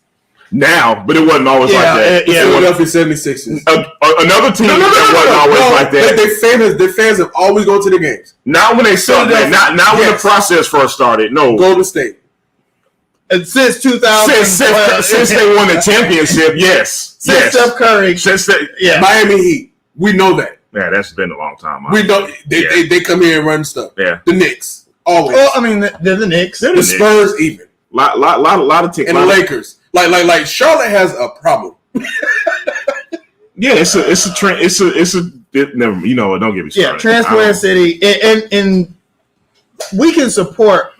Speaker 3: Now, but it wasn't always like that.
Speaker 1: The Philadelphia 76ers.
Speaker 3: Another team that wasn't always like that.
Speaker 1: Their fans have always gone to the games.
Speaker 3: Not when they started. Not when the process first started. No.
Speaker 1: Golden State.
Speaker 2: And since 2000,
Speaker 3: since they won the championship, yes.
Speaker 2: Since Steph Curry,
Speaker 1: Miami Heat, we know that.
Speaker 3: Yeah, that's been a long time.
Speaker 1: We know they come here and run stuff.
Speaker 3: Yeah,
Speaker 1: the Knicks always.
Speaker 2: Well, I mean, they're the Knicks.
Speaker 1: The Spurs even.
Speaker 3: Lot of teams.
Speaker 1: And the Lakers. Like Charlotte has a problem.
Speaker 3: Yeah, it's a trend. Never, you know what? Don't get me started.
Speaker 2: Yeah, transplant city, and we can support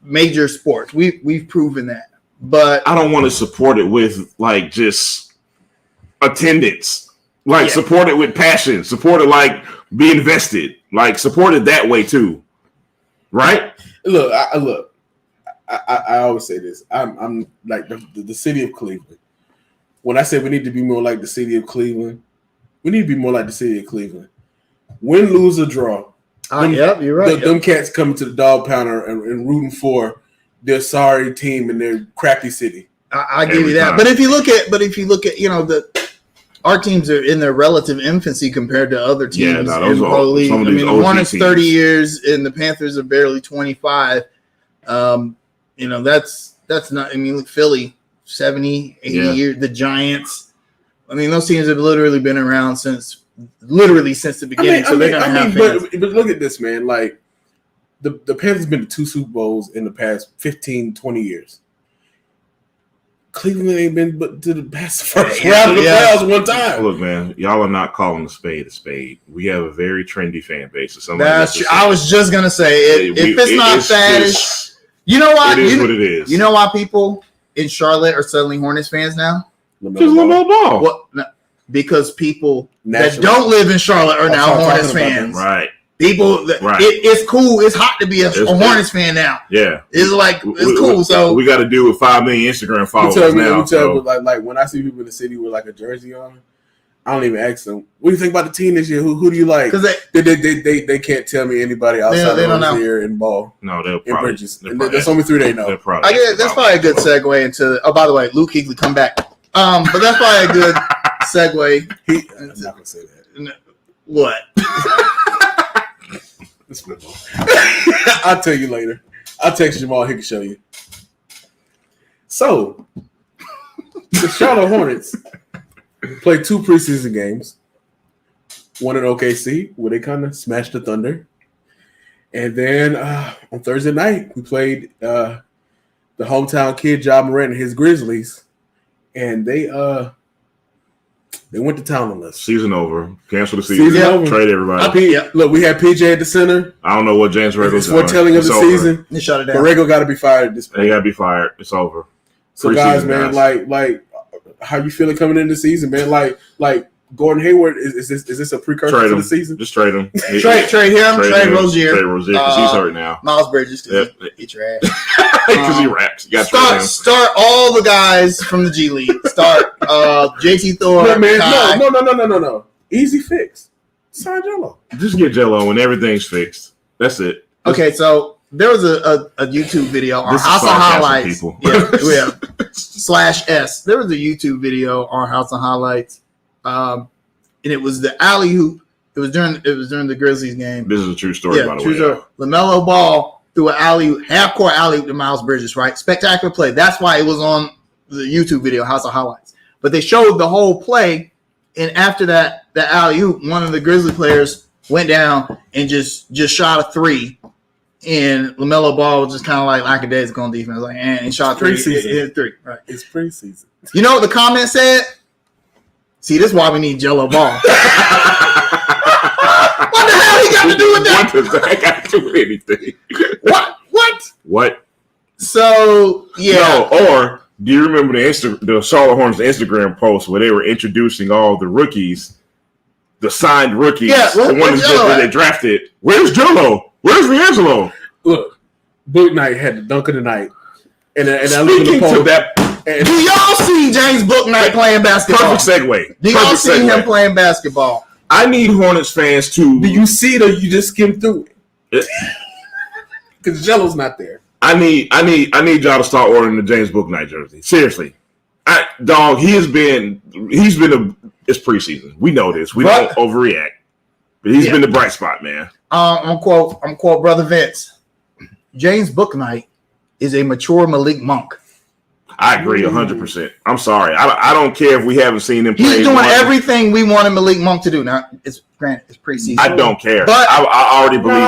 Speaker 2: major sports. We've proven that, but
Speaker 3: I don't want to support it with like just attendance. Like support it with passion. Support it like be invested. Like support it that way too. Right?
Speaker 1: Look. I always say this. I'm like the city of Cleveland. When I say we need to be more like the city of Cleveland, we need to be more like the city of Cleveland. Win, lose, or draw.
Speaker 2: Yep, you're right.
Speaker 1: Them cats coming to the dog pounder and rooting for their sorry team in their crappy city.
Speaker 2: I give you that. Time. But if you look at our teams are in their relative infancy compared to other teams in the league. I mean, the Hornets 30 years and the Panthers are barely 25. That's not. I mean, look, Philly 70, 80 years. The Giants. I mean, those teams have literally been around since the beginning. They're gonna have fans.
Speaker 1: But look at this, man. Like the Panthers have been to 2 Super Bowls in the past 15, 20 years. Cleveland ain't been but to the first round of the playoffs one time.
Speaker 3: Look, man, y'all are not calling a spade. We have a very trendy fan base. So
Speaker 2: that's true. I was just gonna say if it's not faddish. You know why?
Speaker 3: It is what it is.
Speaker 2: You know why people in Charlotte are suddenly Hornets fans now?
Speaker 3: Because LaMelo Ball.
Speaker 2: What? No, because people that don't live in Charlotte are now Hornets fans.
Speaker 3: Right.
Speaker 2: People, it's cool. It's hot to be a Hornets fan now.
Speaker 3: Yeah.
Speaker 2: It's like, it's cool. So
Speaker 3: we got to do with 5 million Instagram followers now.
Speaker 1: Like when I see people in the city with like a jersey on, I don't even ask them, what do you think about the team this year? Who do you like? Because they can't tell me anybody outside of here in ball.
Speaker 3: No, they'll probably.
Speaker 1: There's only 3 they know.
Speaker 2: That's probably a good segue into. Oh, by the way, Luke Kuechly, come back. But that's probably a good segue.
Speaker 1: I'm not gonna say that.
Speaker 2: What?
Speaker 1: I'll tell you later. I'll text Jamal. He can show you. So, the Charlotte Hornets played 2 preseason games. One in OKC, where they kind of smashed the Thunder. And then on Thursday night, we played the hometown kid, Ja Morant, and his Grizzlies. And they went to town on us.
Speaker 3: Season over. Cancel the season. Over. Trade everybody.
Speaker 1: Look, we had PJ at the center.
Speaker 3: I don't know what James Regal's doing.
Speaker 1: It's foretelling of the season.
Speaker 2: They shut it down.
Speaker 1: But Regal got to be fired at this point.
Speaker 3: They got to be fired. It's over.
Speaker 1: So, guys, man, like, how you feeling coming into the season, man? Like Gordon Hayward, is this a precursor to the season?
Speaker 3: Just trade him.
Speaker 2: Trade him. Trade Rozier.
Speaker 3: Trade Rozier because he's hurt now.
Speaker 2: Miles Bridges, eat your ass.
Speaker 3: Because he raps. You
Speaker 2: start all the guys from the G League. Start JT Thor.
Speaker 1: No. Easy fix. Sign Jello.
Speaker 3: Just get Jello and everything's fixed. That's it.
Speaker 2: Okay, so there was a YouTube video on House of Highlights. /S. There was a YouTube video on House of Highlights, and it was the alley hoop. It was during the Grizzlies game.
Speaker 3: This is a true story, by the way.
Speaker 2: Story. LaMelo Ball threw an half court alley hoop to Miles Bridges. Right, spectacular play. That's why it was on the YouTube video House of Highlights. But they showed the whole play, and after that alley hoop, one of the Grizzly players went down and just shot a 3. And LaMelo Ball was just kind of like lackadaisical on defense, like, and he shot 3. Hit 3. Right.
Speaker 1: It's preseason.
Speaker 2: You know what the comment said? See, this is why we need Jello Ball. What the hell he got to do with that?
Speaker 3: What does that got to do with anything? What?
Speaker 2: So
Speaker 3: No, or do you remember the Charlotte Hornets Instagram post where they were introducing all the rookies, the signed rookies, the ones that they drafted? Where's Jello? Where's D'Angelo?
Speaker 1: Look, Book Knight had the dunk of the night. And I
Speaker 3: speaking to that,
Speaker 2: do y'all see James Book Knight playing basketball?
Speaker 3: Perfect segue.
Speaker 2: Do y'all see him playing basketball?
Speaker 3: I need Hornets fans to.
Speaker 1: Do you see it or you just skim through it? Because Jello's not there.
Speaker 3: I need y'all to start ordering the James Book Knight jersey. Seriously, it's preseason. We know this. We don't overreact, but he's been the bright spot, man.
Speaker 2: I'm quote Brother Vince. James Bouknight is a mature Malik Monk.
Speaker 3: I agree 100%. I'm sorry. I don't care if we haven't seen him play.
Speaker 2: He's doing everything we wanted Malik Monk to do. Now, it's preseason.
Speaker 3: I don't care. But I already believe it.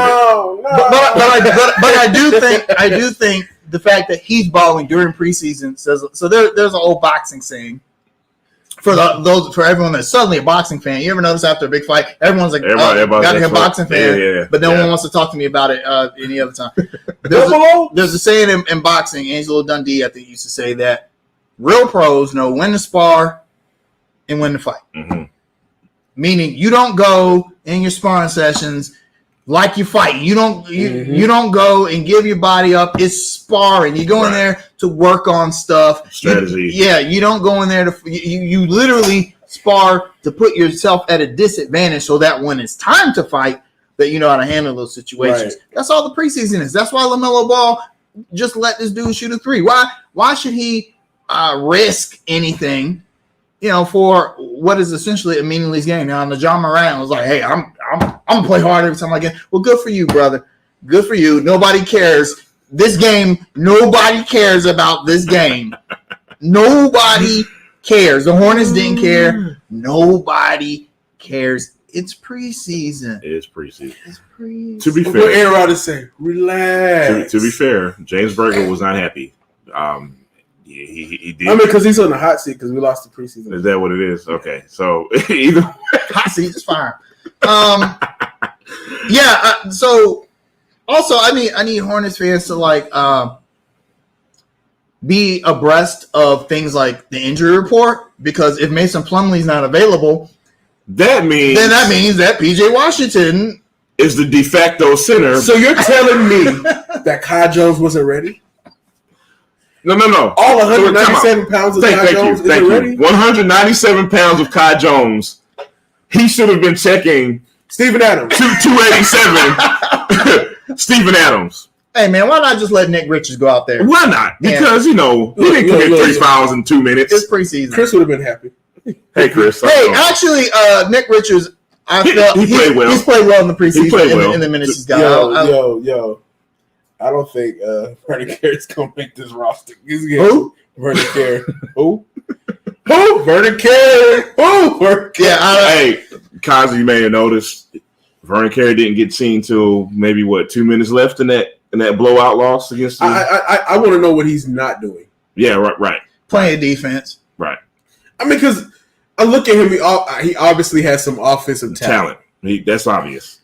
Speaker 2: But I do think the fact that he's balling during preseason says so. There's an old boxing saying for everyone that's suddenly a boxing fan. You ever notice after a big fight, everyone's like, got a boxing fan, but no one wants to talk to me about it any other time. There's a saying in boxing. Angelo Dundee, I think, used to say that real pros know when to spar and when to fight.
Speaker 3: Mm-hmm.
Speaker 2: Meaning, you don't go in your sparring sessions like you fight. You don't go and give your body up. It's sparring. You go in there to work on stuff.
Speaker 3: Strategy.
Speaker 2: You don't go in there to you literally spar to put yourself at a disadvantage so that when it's time to fight, that you know how to handle those situations. Right. That's all the preseason is. That's why LaMelo Ball just let this dude shoot a three. Why should he risk anything? For what is essentially a meaningless game. Now, the John Moran was like, "Hey, I'm gonna play hard every time I get." Well, good for you, brother. Good for you. Nobody cares. This game, nobody cares about this game. Nobody cares. The Hornets didn't care. Nobody cares. It's preseason.
Speaker 3: It is preseason.
Speaker 2: It's preseason.
Speaker 3: To be fair,
Speaker 1: what Aaron Rodgers say, relax.
Speaker 3: To be fair, James Berger was not happy. He did.
Speaker 1: I mean, because he's on the hot seat because we lost the preseason.
Speaker 3: Is that what it is? Okay, so either
Speaker 2: hot seat is fine. So also, I need Hornets fans to be abreast of things like the injury report, because if Mason Plumlee's not available,
Speaker 3: that means
Speaker 2: that PJ Washington
Speaker 3: is the de facto center.
Speaker 1: So you're telling me that Kai Jones wasn't ready?
Speaker 3: No.
Speaker 1: All 197 pounds of Kai Jones isn't ready?
Speaker 3: 197 pounds of Kai Jones. He should have been checking
Speaker 1: Steven Adams.
Speaker 3: 287. Steven Adams.
Speaker 2: Hey, man, why not just let Nick Richards go out there?
Speaker 3: Why not? Because, he didn't commit 3 fouls in 2 minutes.
Speaker 2: It's preseason.
Speaker 1: Chris would have been happy.
Speaker 3: Hey, Chris.
Speaker 2: Actually, Nick Richards, he played well. He's played well in the preseason in the minutes he's got.
Speaker 1: Yo. I don't think Vernon Carey's going to make this roster. Who? Vernon Carey. Who? Vernon Carey. Who?
Speaker 3: Hey, Kazi, you may have noticed Vernon Carey didn't get seen till maybe 2 minutes left in that blowout loss against.
Speaker 1: I want to know what he's not doing.
Speaker 3: Yeah, right.
Speaker 2: Playing defense.
Speaker 3: Right.
Speaker 1: I mean, because I look at him, he obviously has some offensive talent.
Speaker 3: That's obvious.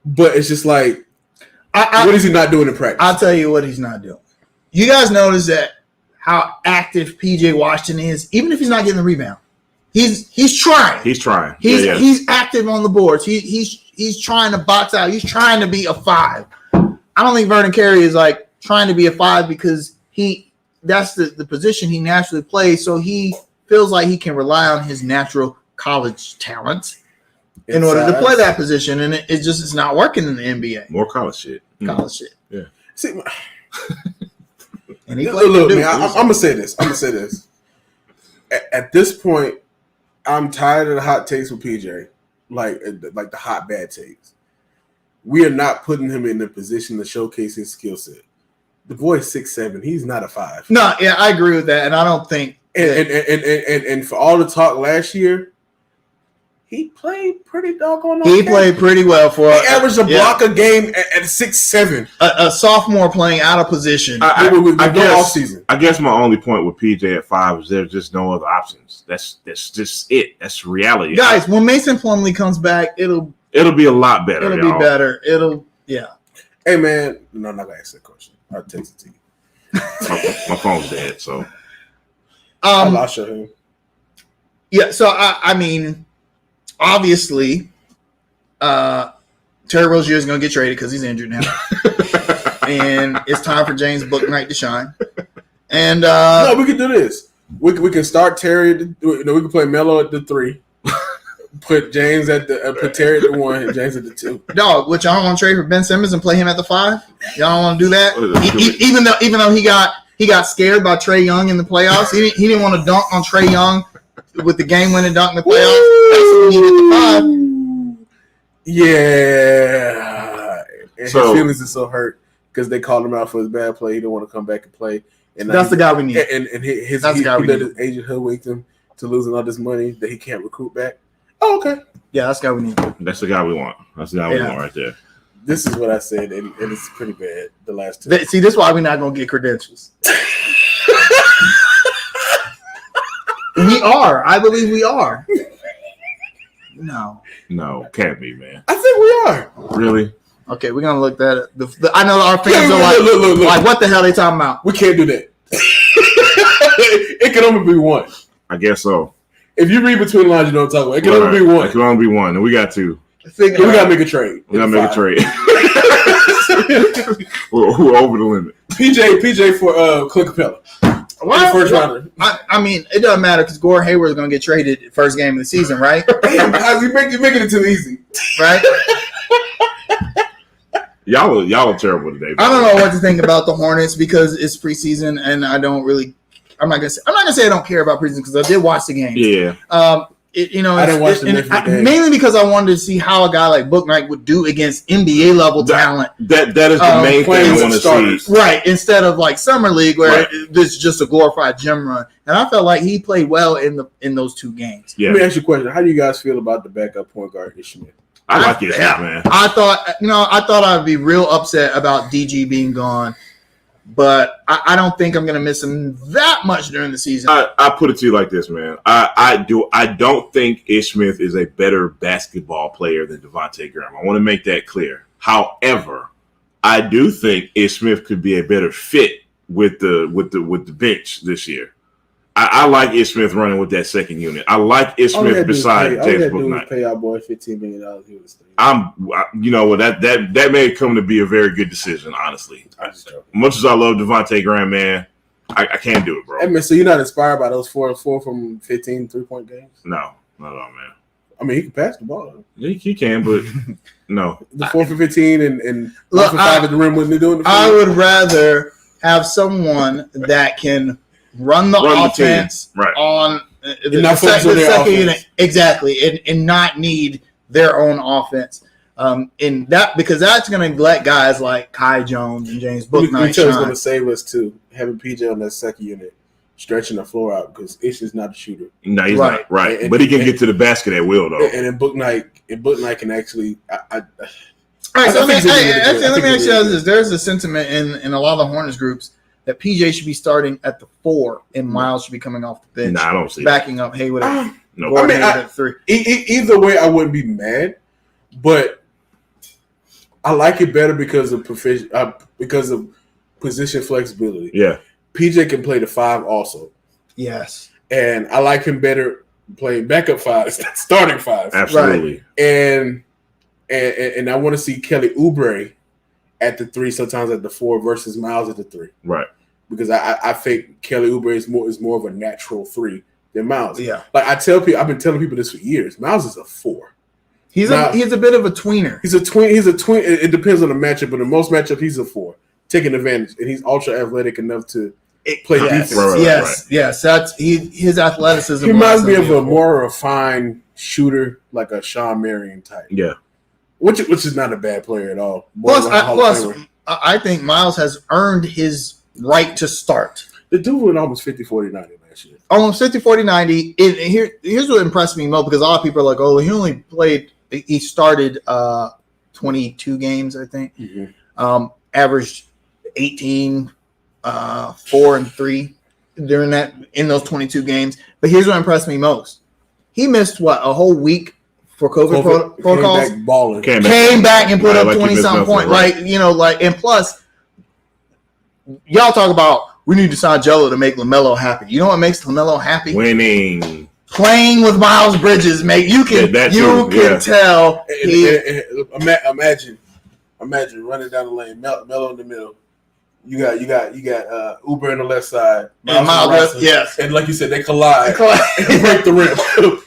Speaker 1: But it's just like, what is he not doing in practice?
Speaker 2: I'll tell you what he's not doing. You guys notice that how active PJ Washington is, even if he's not getting the rebound. He's trying.
Speaker 3: He's trying.
Speaker 2: He's active on the boards. He's trying to box out. He's trying to be a 5. I don't think Vernon Carey is trying to be a 5 because that's the position he naturally plays. So he feels like he can rely on his natural college talent in order to play that position, and it's not working in the NBA.
Speaker 3: More college shit.
Speaker 2: College shit.
Speaker 3: Yeah.
Speaker 1: See,
Speaker 2: and he
Speaker 1: look, man, I'm gonna say this. At this point, I'm tired of the hot takes with PJ, like the hot bad takes. We are not putting him in the position to showcase his skill set. The boy's 6'7". He's not a 5.
Speaker 2: No, yeah, I agree with that, and I don't think.
Speaker 1: And for all the talk last year, he played pretty doggone okay.
Speaker 2: He played pretty well for
Speaker 1: he averaged a block a game at 6'7".
Speaker 2: A sophomore playing out of position.
Speaker 3: I guess my only point with PJ at 5 is there's just no other options. That's just it. That's reality.
Speaker 2: Guys, when Mason Plumlee comes back, it'll
Speaker 3: be a lot better.
Speaker 2: It'll be better.
Speaker 1: Hey man, no, I'm not gonna ask that question. I'll text it to you.
Speaker 3: my phone's dead, so
Speaker 1: I'll show him.
Speaker 2: Yeah, so I mean, obviously, Terry Rozier is going to get traded because he's injured now, and it's time for James Bouknight to shine. And
Speaker 1: no, we can do this. We can start Terry. We can play Melo at the 3, put James at put Terry at the 1, and James at the 2.
Speaker 2: Dog, which y'all want to trade for Ben Simmons and play him at the 5? Y'all don't want to do that? Even though he got scared by Trae Young in the playoffs, he didn't want to dunk on Trae Young with the game-winning dunk in the playoffs. That's what we need at the 5.
Speaker 1: Yeah. And his feelings are so hurt because they called him out for his bad play. He didn't want to come back and play. And
Speaker 2: that's the guy we need.
Speaker 1: And he let his agent hoodwink him to losing all this money that he can't recruit back. Oh, okay.
Speaker 2: Yeah, that's the guy we need.
Speaker 3: That's the guy we want. That's the guy we want right there.
Speaker 1: This is what I said, and it's pretty bad. The last two.
Speaker 2: See, this is why we're not gonna get credentials. We are. I believe we are. No,
Speaker 3: can't be, man.
Speaker 1: I think we are.
Speaker 3: Really?
Speaker 2: Okay, we're gonna look that up. I know our fans are
Speaker 1: look.
Speaker 2: Like, what the hell are they talking about?
Speaker 1: We can't do that. It can only be one.
Speaker 3: I guess so.
Speaker 1: If you read between the lines, you know what I'm talking about. It can only be one.
Speaker 3: It can only be one, and we got two.
Speaker 1: We gotta make a trade.
Speaker 3: We gotta make a trade. We're over the limit.
Speaker 1: PJ for Clint Capella. First rounder.
Speaker 2: I mean, it doesn't matter because Gore Hayward is gonna get traded first game of the season, right?
Speaker 1: You're making it too easy,
Speaker 2: right?
Speaker 3: Y'all are terrible today.
Speaker 2: I don't know what to think about the Hornets because it's preseason, and I don't really. I'm not gonna say I don't care about preseason because I did watch the game.
Speaker 3: Yeah.
Speaker 1: I didn't watch the game
Speaker 2: mainly because I wanted to see how a guy like Book Knight would do against NBA level talent.
Speaker 3: That is the main thing I want to see.
Speaker 2: Right, instead of like summer league where this is just a glorified gym run. And I felt like he played well in those two games.
Speaker 3: Yeah.
Speaker 1: Let me ask you a question: how do you guys feel about the backup point guard Ishmael?
Speaker 3: I like it, man.
Speaker 2: I thought I'd be real upset about DG being gone, but I don't think I'm going to miss him that much during the season.
Speaker 3: I put it to you like this, man. I don't think Ish Smith is a better basketball player than Devontae Graham. I want to make that clear. However, I do think Ish Smith could be a better fit with the bench this year. I like Ish Smith running with that second unit. I like Ish Smith beside James Bouknight.
Speaker 1: Pay our boy $15 million.
Speaker 3: You know what, that may come to be a very good decision, honestly. Much as I love Devontae Graham, man, I can't do it, bro.
Speaker 1: Hey, man, so you're not inspired by those 4 from 15 3-point games?
Speaker 3: No, not at all, man.
Speaker 1: I mean, he can pass the ball.
Speaker 3: He can, but no.
Speaker 1: The 4 for 15 and 1 for 5 at the rim when they're doing the
Speaker 2: I would rather have someone that can run the offense on the second unit. Exactly, and not need their own offense. In that, because that's going to let guys like Kai Jones and James Bouknight shine.
Speaker 1: It's going to save us too, having PJ on that second unit, stretching the floor out because Ish is not a shooter.
Speaker 3: No, he's not. Right, but he can get to the basket at will, though.
Speaker 1: And then Bouknight can actually.
Speaker 2: All right, so let me ask you this: there's a sentiment in a lot of the Hornets groups that PJ should be starting at the 4 and Miles should be coming off the bench.
Speaker 3: Nah, I don't see
Speaker 2: backing up Hayward.
Speaker 3: No,
Speaker 1: I mean, at 3. Either way, I wouldn't be mad, but I like it better because of position flexibility.
Speaker 3: Yeah,
Speaker 1: PJ can play the 5 also.
Speaker 2: Yes,
Speaker 1: and I like him better playing backup 5, starting 5.
Speaker 3: Absolutely.
Speaker 1: Right. And I want to see Kelly Oubre at the 3, sometimes at the 4 versus Miles at the 3.
Speaker 3: Right.
Speaker 1: Because I think Kelly Oubre is more of a natural 3 than Miles.
Speaker 2: Yeah.
Speaker 1: Like I've been telling people this for years. Miles is a 4.
Speaker 2: He's a bit of a tweener.
Speaker 1: He's a tween. It depends on the matchup, but in most matchups he's a 4, taking advantage, and he's ultra athletic enough to play defense.
Speaker 2: Yes. That's his athleticism.
Speaker 1: He reminds me of a more refined shooter, like a Sean Marion type.
Speaker 3: Yeah.
Speaker 1: Which is not a bad player at all.
Speaker 2: Plus, I think Miles has earned his right to start.
Speaker 1: The dude went almost 50, 40, 90 last year.
Speaker 2: Almost 50, 40, 90. Here's what impressed me most, because a lot of people are like, oh, he started 22 games, I think. Mm-hmm. Averaged 18, 4 and 3 in those 22 games. But here's what impressed me most. He missed a whole week for COVID protocols. Came back and put up 20-something points.
Speaker 3: Right.
Speaker 2: And plus, y'all talk about we need to sign Jello to make LaMelo happy. You know what makes LaMelo happy?
Speaker 3: Winning.
Speaker 2: Playing with Miles Bridges, mate. You can tell.
Speaker 1: Imagine running down the lane, Melo in the middle. You got Uber on the left side,
Speaker 2: Miles yes,
Speaker 1: and like you said, they collide and break the rim.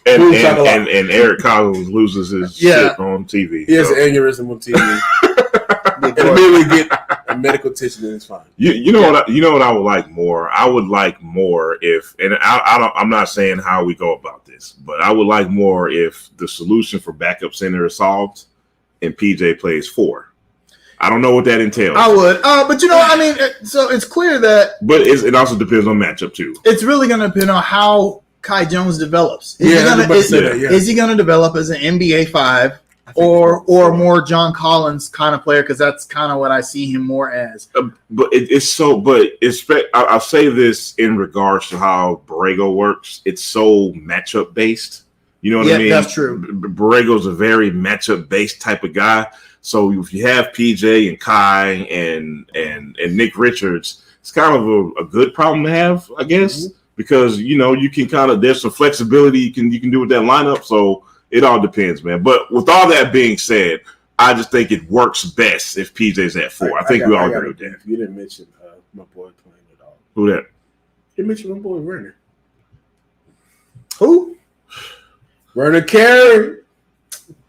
Speaker 3: and Eric Collins loses his shit on TV.
Speaker 1: He has an aneurysm on TV. And immediately get a medical attention, and it's fine.
Speaker 3: You know what I would like more. I would like more if, and I'm not saying how we go about this, but I would like more if the solution for backup center is solved and PJ plays 4. I don't know what that entails.
Speaker 2: I would, but so it's clear that.
Speaker 3: But it also depends on matchup too.
Speaker 2: It's really going to depend on how Kai Jones develops. Is he going to develop as an NBA 5 or more John Collins kind of player, because that's kind of what I see him more as.
Speaker 3: But I'll say this in regards to how Borrego works. It's so matchup based. You know what I mean?
Speaker 2: That's true.
Speaker 3: Borrego's a very matchup based type of guy. So if you have PJ and Kai and Nick Richards, it's kind of a good problem to have, I guess, because you can kind of, there's some flexibility you can do with that lineup. So it all depends, man. But with all that being said, I just think it works best if PJ's at 4. I think we all agree with that.
Speaker 1: You didn't mention my boy playing at all.
Speaker 3: Who that?
Speaker 1: You mentioned my boy Werner.
Speaker 2: Who?
Speaker 1: Werner Carey.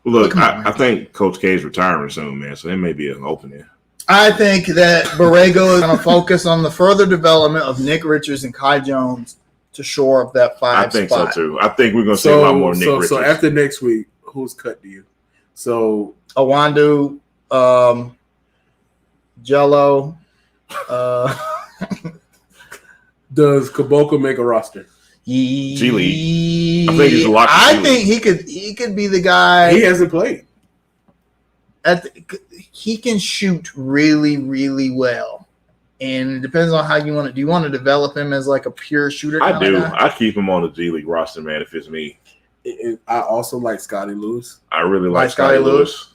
Speaker 3: Look, I think Coach K is retiring soon, man. So there may be an opening.
Speaker 2: I think that Borrego is going to focus on the further development of Nick Richards and Kai Jones to shore up that 5
Speaker 3: I think
Speaker 2: spot.
Speaker 3: so too. I think we're going to see a lot more Nick Richards.
Speaker 1: So after next week, who's cut to you? So
Speaker 2: Awandu, Jello.
Speaker 1: Does Caboclo make a roster?
Speaker 3: G League. I think he's a lock.
Speaker 2: I think he could be the guy.
Speaker 1: He hasn't played.
Speaker 2: He can shoot really, really well. And it depends on how you want to. Do you want to develop him as like a pure shooter?
Speaker 3: I do. I keep him on the G League roster, man, if it's me.
Speaker 1: I also like Scotty Lewis.
Speaker 3: I really like Scotty Lewis.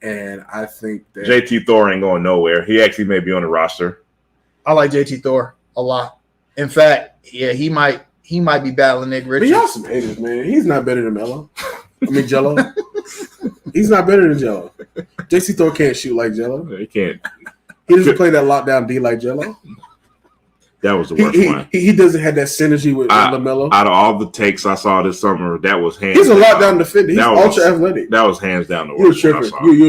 Speaker 1: And I think that
Speaker 3: JT Thor ain't going nowhere. He actually may be on the roster.
Speaker 2: I like JT Thor a lot. In fact, yeah, he might be battling Nick Richards.
Speaker 1: But y'all some haters, man. He's not better than Melo. Jello. He's not better than Jello. JC Thor can't shoot like Jello.
Speaker 3: He can't.
Speaker 1: He doesn't play that lockdown D like Jello.
Speaker 3: That was the worst one.
Speaker 1: He doesn't have that synergy with LaMelo.
Speaker 3: Out of all the takes I saw this summer, that was hands.
Speaker 1: He's a lockdown defender. He's ultra athletic.
Speaker 3: That was hands down the worst.
Speaker 1: You're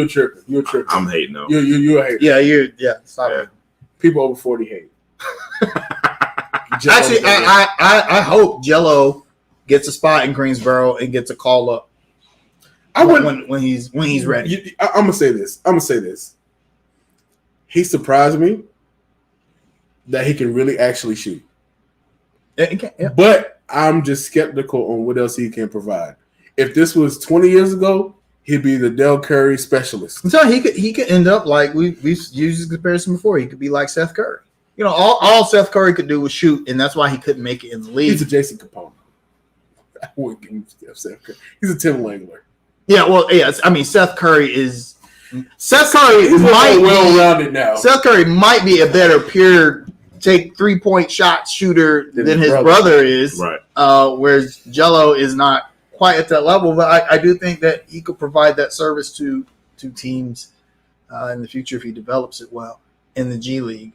Speaker 1: tripping. You're tripping.
Speaker 3: I'm hating though.
Speaker 1: You're a hater.
Speaker 2: Yeah. Sorry.
Speaker 1: People over 40 hate.
Speaker 2: Actually, I hope Jello gets a spot in Greensboro and gets a call up. When he's ready.
Speaker 1: I'm gonna say this. He surprised me that he can really actually shoot.
Speaker 2: Yeah.
Speaker 1: But I'm just skeptical on what else he can provide. If this was 20 years ago, he'd be the Del Curry specialist.
Speaker 2: So he could end up like we've used this comparison before. He could be like Seth Curry. All Seth Curry could do was shoot, and that's why he couldn't make it in the league.
Speaker 1: He's a Jason Capone. I wouldn't give him Seth Curry. He's a Tim Langler.
Speaker 2: Yeah, well, yes. I mean, Seth Curry might
Speaker 1: well-rounded now.
Speaker 2: Seth Curry might be a better pure take 3-point shot shooter than his brother is.
Speaker 3: Right.
Speaker 2: Whereas Jello is not quite at that level, but I do think that he could provide that service to teams in the future if he develops it well in the G League.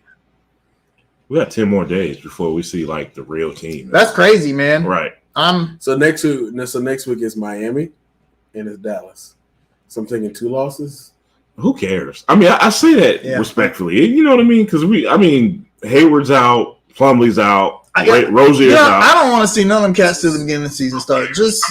Speaker 3: We got 10 more days before we see like the real team.
Speaker 2: That's crazy, man.
Speaker 3: Right.
Speaker 1: So next week is Miami and it's Dallas. So I'm thinking 2 losses.
Speaker 3: Who cares? I mean, I say that respectfully. You know what I mean? Because Hayward's out, Plumlee's out, Rozier's out.
Speaker 2: I don't want to see none of them cats till the beginning of the season start. Just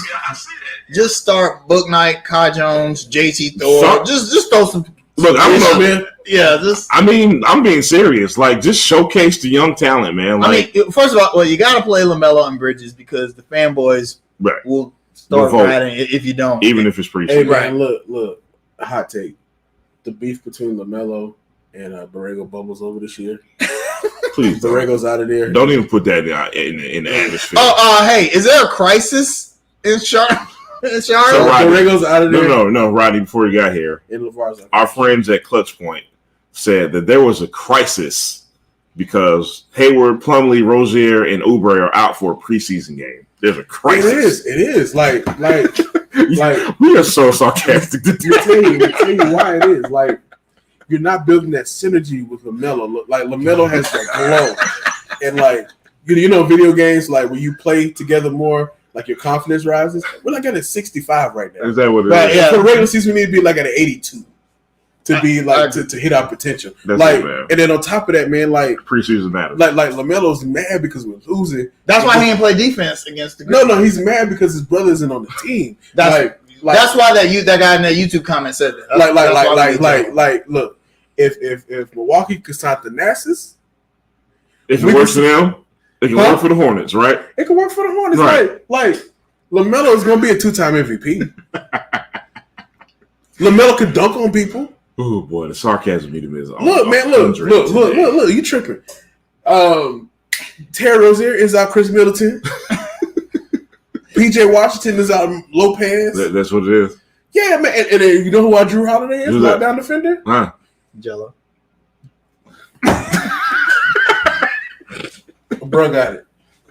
Speaker 2: start Book Knight, Kai Jones, JT Thor. Just throw some.
Speaker 3: Look, I don't know, man.
Speaker 2: Yeah,
Speaker 3: I'm being serious. Like, just showcase the young talent, man. Like,
Speaker 2: first of all, you got to play LaMelo and Bridges because the fanboys will start riding if you don't.
Speaker 3: Even if it's preseason.
Speaker 1: Hey, man, look, a hot take. The beef between LaMelo and Borrego bubbles over this year.
Speaker 3: Please,
Speaker 1: Borrego's out of there.
Speaker 3: Don't even put that in the atmosphere.
Speaker 2: Hey, is there a crisis in Charlotte?
Speaker 3: So Borrego's
Speaker 1: out of there.
Speaker 3: No, Rodney. Before you got here, our friends at Clutch Point said that there was a crisis because Hayward, Plumlee, Rozier, and Oubre are out for a preseason game. There's a crisis.
Speaker 1: It is. Like
Speaker 3: we are so sarcastic.
Speaker 1: I'll tell you why it is. Like, you're not building that synergy with LaMelo. Like, LaMelo has that glow, and like video games, like when you play together more, like your confidence rises. We're like at a 65 right now.
Speaker 3: Is that what it is?
Speaker 1: Yeah. For the regular season, we need to be like at an 82 to be like to hit our potential.
Speaker 3: That's
Speaker 1: like,
Speaker 3: it,
Speaker 1: and then on top of that, man, like
Speaker 3: preseason matters.
Speaker 1: Like LaMelo's mad because we're losing.
Speaker 2: That's why he didn't play defense against the.
Speaker 1: No, he's mad because his brother isn't on the team. That's
Speaker 2: why that guy in that YouTube comment said that.
Speaker 1: Look, if Milwaukee could stop the Nassus,
Speaker 3: if it works for them, it can work for the Hornets, right?
Speaker 1: It can work for the Hornets, right? Like LaMelo is going to be a 2-time MVP. LaMelo could dunk on people.
Speaker 3: Oh boy, the sarcasm medium is
Speaker 1: look, man, look, you tripping. Terry Rozier is out Chris Middleton. PJ Washington is out Lopez.
Speaker 3: That's what it is.
Speaker 1: Yeah, man. And then you know who our Drew Holiday is? Lockdown defender?
Speaker 3: Huh.
Speaker 2: Jello.
Speaker 1: Bro got it.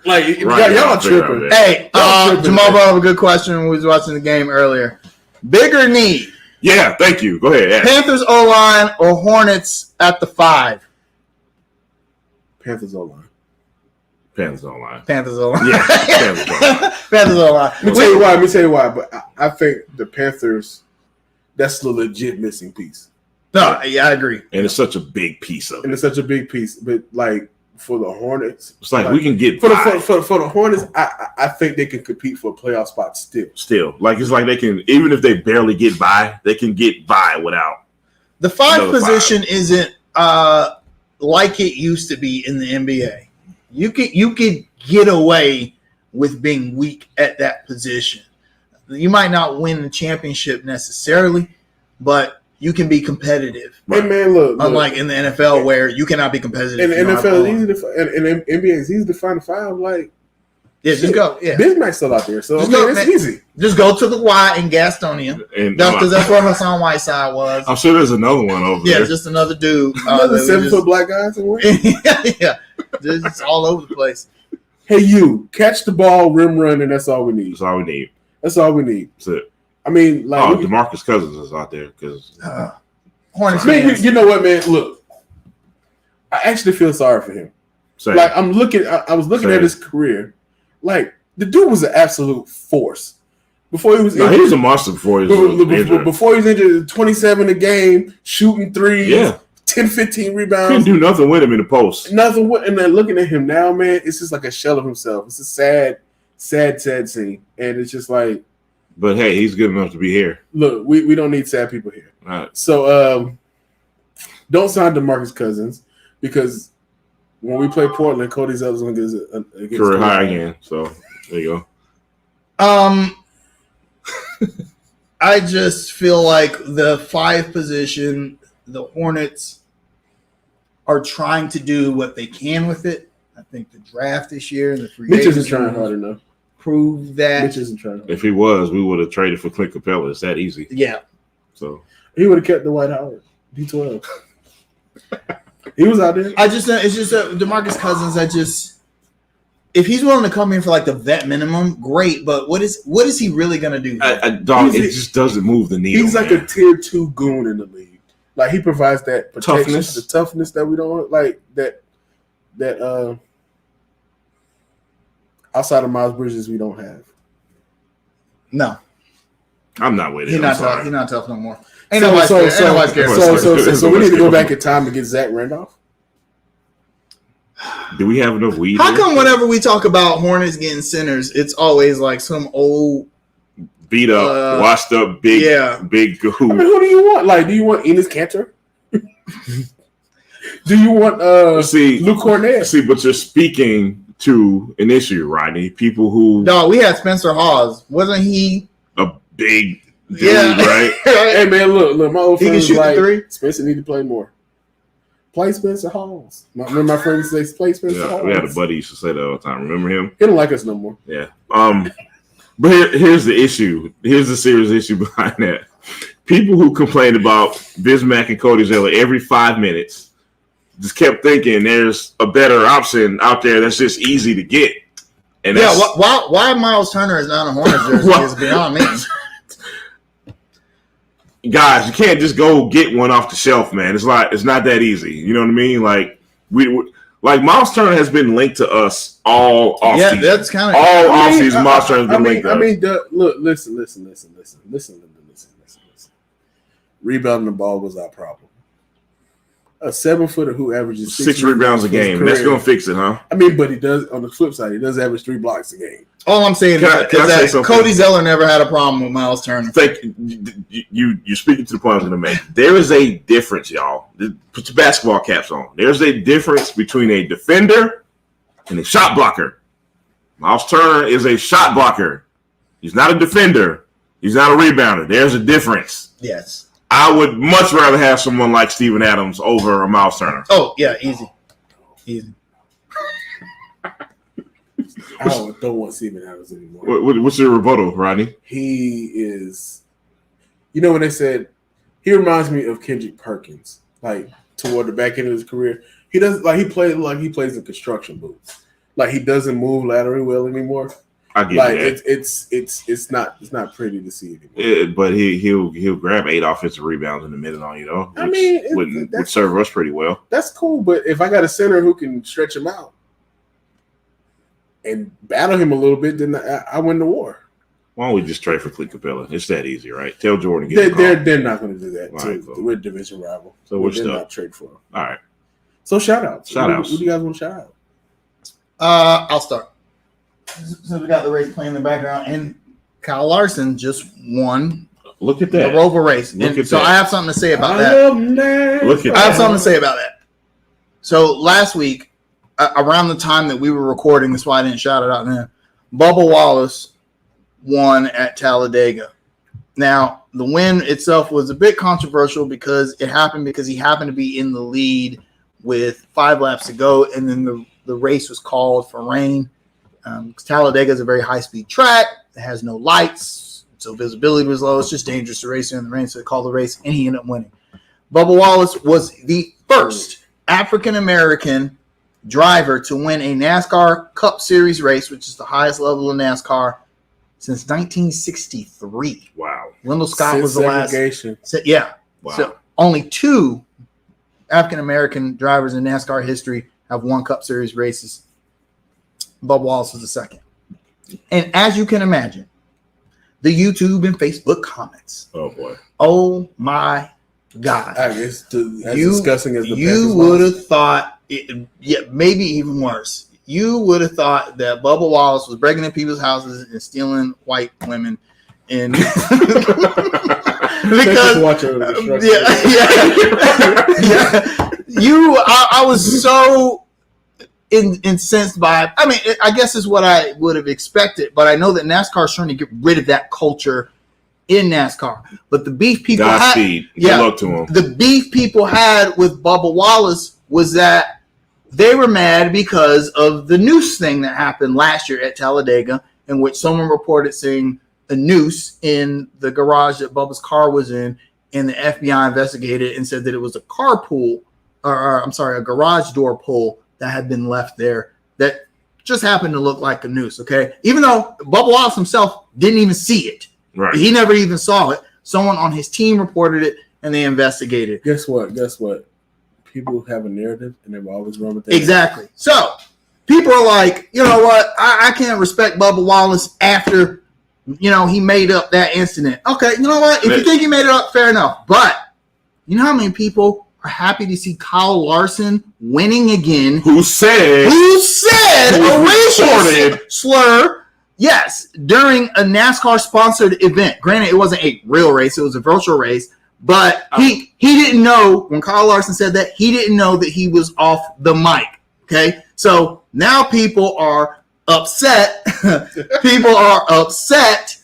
Speaker 1: Like,
Speaker 3: right,
Speaker 1: y'all tripping.
Speaker 2: Hey, Jamal brought up a good question when we was watching the game earlier. Bigger need.
Speaker 3: Yeah, thank you. Go ahead.
Speaker 2: Panthers O-line or Hornets at the 5?
Speaker 1: Panthers O-line.
Speaker 3: Panthers O-line.
Speaker 2: Panthers O-line.
Speaker 3: Yeah, Panthers O-line.
Speaker 2: Panthers O-line.
Speaker 1: Let me tell you why. But I think the Panthers, that's the legit missing piece.
Speaker 2: No, yeah, I agree.
Speaker 3: And it's such a big piece of it.
Speaker 1: And it's such a big piece. But, like, for the Hornets.
Speaker 3: It's like we can get
Speaker 1: for the Hornets, I think they can compete for a playoff spot still.
Speaker 3: Still. Like, it's like they can, even if they barely get by, they can get by without.
Speaker 2: The 5 position isn't like it used to be in the NBA. You could get away with being weak at that position. You might not win the championship necessarily, but you can be competitive.
Speaker 1: Right. Hey man, look.
Speaker 2: Unlike in the NFL where you cannot be competitive.
Speaker 1: In the NFL, it's easy to, and NBA is easy to find a 5. Like,
Speaker 2: yeah, just go. Yeah,
Speaker 1: Bismack's still out there, so it's easy.
Speaker 2: Just go to the Y in Gastonia, because that's where Hassan Whiteside was.
Speaker 3: I'm sure there's another one over there.
Speaker 2: Yeah, just another dude.
Speaker 1: Another 7-foot black guy somewhere.
Speaker 2: Yeah, just all over the place.
Speaker 1: Hey, you catch the ball, rim run, and that's all we need.
Speaker 3: That's all we need.
Speaker 1: That's all we need.
Speaker 3: That's it.
Speaker 1: I mean, like,
Speaker 3: DeMarcus Cousins is out there because
Speaker 2: Hornets.
Speaker 1: Man, you know what, man? Look, I actually feel sorry for him.
Speaker 3: Same.
Speaker 1: Like, I was looking at his career. Like, the dude was an absolute force. Before he was injured,
Speaker 3: he was a monster before he was injured.
Speaker 1: Before he was injured, 27 a game, shooting threes,
Speaker 3: yeah.
Speaker 1: 10, 15 rebounds.
Speaker 3: Couldn't do nothing with him in the post.
Speaker 1: Nothing with, and then looking at him now, man, it's just like a shell of himself. It's a sad scene. And it's just like,
Speaker 3: but hey, he's good enough to be here.
Speaker 1: Look, we don't need sad people here.
Speaker 3: All right.
Speaker 1: So don't sign DeMarcus Cousins because when we play Portland, Cody Zeller's going to get his
Speaker 3: career high again. So there you
Speaker 2: go. I just feel like the 5 position, the Hornets are trying to do what they can with it. I think the draft this year and the free
Speaker 1: Mitch isn't trying hard enough.
Speaker 2: Prove that.
Speaker 1: Mitch isn't trying hard.
Speaker 3: If he was, we would have traded for Clint Capella. It's that easy.
Speaker 2: Yeah.
Speaker 3: So
Speaker 1: he would have kept the Dwight Howard, D12. He was out there.
Speaker 2: It's just DeMarcus Cousins. If he's willing to come in for like the vet minimum, great. But what is he really gonna do?
Speaker 3: It just doesn't move the needle.
Speaker 1: He's like a tier 2 goon in the league. Like he provides that protection, the toughness that we don't like. That outside of Miles Bridges, we don't have.
Speaker 2: No,
Speaker 3: I'm not with it.
Speaker 2: He's not tough no more.
Speaker 1: So we need to go back in time to get Zach Randolph.
Speaker 3: Do we have enough weed?
Speaker 2: How come whenever we talk about Hornets getting centers, it's always like some old
Speaker 3: beat up, washed up, big goo?
Speaker 1: I mean, who do you want? Like, do you want Enes Kanter? Do you want Luke Cornett?
Speaker 3: See, but you're speaking to an issue, Rodney. People who
Speaker 2: we had Spencer Hawes. Wasn't he
Speaker 3: a big dude, right?
Speaker 1: Hey man, look, my old friend was like,
Speaker 2: 3.
Speaker 1: Spencer need to play more. Play Spencer Hawes. Remember my friend used to say, play Spencer Hawes.
Speaker 3: We had a buddy used to say that all the time. Remember him?
Speaker 1: He don't like us no more.
Speaker 3: Yeah. But here's the issue. Here's the serious issue behind that. People who complained about Bismack and Cody Zeller every 5 minutes just kept thinking there's a better option out there that's just easy to get. And
Speaker 2: why Miles Turner is not a Hornets jersey is beyond me.
Speaker 3: Guys, you can't just go get one off the shelf, man. It's not that easy. You know what I mean? Like Miles Turner has been linked to us all off season.
Speaker 2: Yeah, that's kind of
Speaker 3: all off season. Miles Turner has been linked to us.
Speaker 1: Look, listen. Rebounding the ball was our problem. A 7-footer who averages
Speaker 3: 6 rebounds a game. That's gonna fix it, huh?
Speaker 1: I mean, but he does. On the flip side, he does average 3 blocks a game.
Speaker 2: All I'm saying is that Cody Zeller never had a problem with Miles Turner.
Speaker 3: You're speaking to the point I was going to make. There is a difference, y'all. Put your basketball caps on. There's a difference between a defender and a shot blocker. Miles Turner is a shot blocker. He's not a defender. He's not a rebounder. There's a difference.
Speaker 2: Yes.
Speaker 3: I would much rather have someone like Steven Adams over a Miles Turner.
Speaker 2: Oh, yeah, easy.
Speaker 1: I don't want Steven Adams anymore.
Speaker 3: What's your rebuttal, Rodney?
Speaker 1: He is, when they said he reminds me of Kendrick Perkins, like toward the back end of his career. He does he plays in construction boots. Like he doesn't move laterally well anymore.
Speaker 3: I get that.
Speaker 1: It's not pretty to see anymore.
Speaker 3: But he'll grab 8 offensive rebounds in a minute on you though. Would serve us pretty well.
Speaker 1: That's cool, but if I got a center who can stretch him out and battle him a little bit, then I win the war.
Speaker 3: Why don't we just trade for Clint Capella? It's that easy, right? Tell Jordan to
Speaker 1: get they're not going to do that.
Speaker 3: Right,
Speaker 1: we're a division rival.
Speaker 3: So we're
Speaker 1: still not trade for him.
Speaker 3: All right.
Speaker 1: So shout-outs.
Speaker 3: Shout-outs.
Speaker 1: Who do you guys want to shout out?
Speaker 2: I'll start. So we got the race playing in the background, and Kyle Larson just won.
Speaker 3: Look at that.
Speaker 2: The Rover race. I have something to say about that.
Speaker 3: Look at
Speaker 2: I have something to say about that. So last week, around the time that we were recording, that's why I didn't shout it out then, Bubba Wallace won at Talladega. Now, the win itself was a bit controversial because he happened to be in the lead with 5 laps to go, and then the race was called for rain. Talladega is a very high-speed track. It has no lights, so visibility was low. It's just dangerous to race in the rain, so they called the race, and he ended up winning. Bubba Wallace was the first African-American driver to win a NASCAR Cup Series race, which is the highest level of NASCAR, since 1963.
Speaker 3: Wow.
Speaker 2: Wendell Scott was the last.
Speaker 1: Yeah.
Speaker 3: Wow.
Speaker 2: So only 2 African-American drivers in NASCAR history have won Cup Series races. Bubba Wallace was the second. And as you can imagine, the YouTube and Facebook comments.
Speaker 3: Oh, boy.
Speaker 2: Oh, my God.
Speaker 1: I guess as disgusting as the
Speaker 2: you would have thought, maybe even worse. You would have thought that Bubba Wallace was breaking in people's houses and stealing white women. And because I was so incensed by. I mean, I guess is what I would have expected, but I know that NASCAR is trying to get rid of that culture in NASCAR. But the beef people the beef people had with Bubba Wallace was that they were mad because of the noose thing that happened last year at Talladega, in which someone reported seeing a noose in the garage that Bubba's car was in, and the FBI investigated and said that it was a a garage door pull that had been left there that just happened to look like a noose, okay? Even though Bubba Wallace himself didn't even see it.
Speaker 3: Right.
Speaker 2: He never even saw it. Someone on his team reported it, and they investigated.
Speaker 1: Guess what? People have a narrative, and they've always run with that.
Speaker 2: Exactly. So people are like, you know what? I can't respect Bubba Wallace after, he made up that incident. Okay, you know what? If you think he made it up, fair enough. But you know how many people are happy to see Kyle Larson winning again? Who said a racial slur? Yes, during a NASCAR-sponsored event. Granted, it wasn't a real race; it was a virtual race. But he didn't know when Kyle Larson said that. He didn't know that he was off the mic. Okay, so now people are upset. People are upset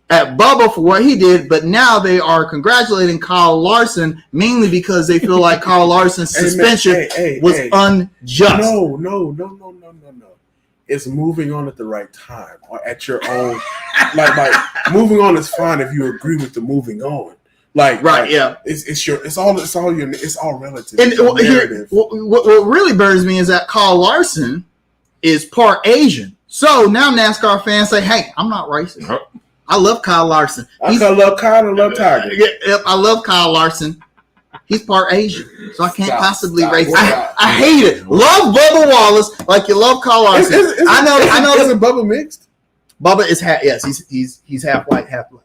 Speaker 2: at Bubba for what he did, but now they are congratulating Kyle Larson mainly because they feel like Kyle Larson's suspension was unjust.
Speaker 1: No. It's moving on at the right time or at your own. like moving on is fine if you agree with the moving on. It's all relative. And
Speaker 2: what really burns me is that Kyle Larson is part Asian. So now NASCAR fans say, "Hey, I'm not racist. I love Kyle Larson.
Speaker 1: I love Kyle and love Tiger.
Speaker 2: I love Kyle Larson. He's part Asian, so I can't possibly race. I hate it. Love Bubba Wallace like you love Kyle Larson. I know.
Speaker 1: Isn't Bubba mixed?
Speaker 2: Bubba is half. Yes, he's half white, half black.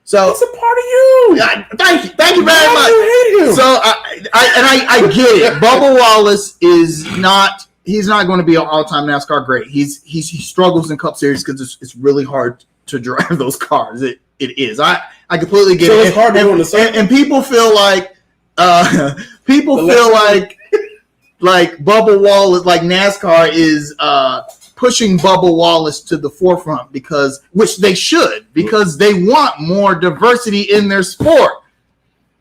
Speaker 2: So
Speaker 1: it's a part of you.
Speaker 2: Thank you very much.
Speaker 1: You hate him?
Speaker 2: So I get it. Bubba Wallace is not. He's not going to be an all-time NASCAR great. He struggles in Cup Series because it's really hard to drive those cars. It is. I completely get it.
Speaker 1: It's hard to go on the circuit.
Speaker 2: And people feel like Bubba Wallace, like NASCAR is pushing Bubba Wallace to the forefront which they should, because they want more diversity in their sport.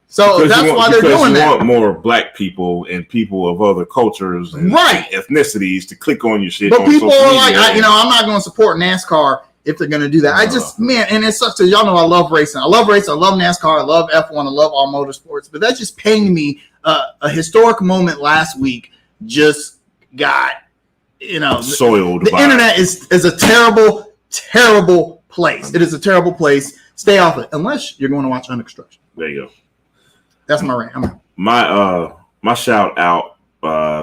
Speaker 2: So that's why they're doing that.
Speaker 3: You want more black people and people of other cultures and ethnicities to click on your shit.
Speaker 2: But people are like, I'm not going to support NASCAR if they're going to do that. And it sucks because y'all know I love racing. I love NASCAR. I love F1. I love all motorsports. But that just pained me. A historic moment last week just got,
Speaker 3: soiled.
Speaker 2: The internet is a terrible, terrible place. It is a terrible place. Stay off it unless you're going to watch Under Construction.
Speaker 3: There you go.
Speaker 2: That's my rant.
Speaker 3: My shout out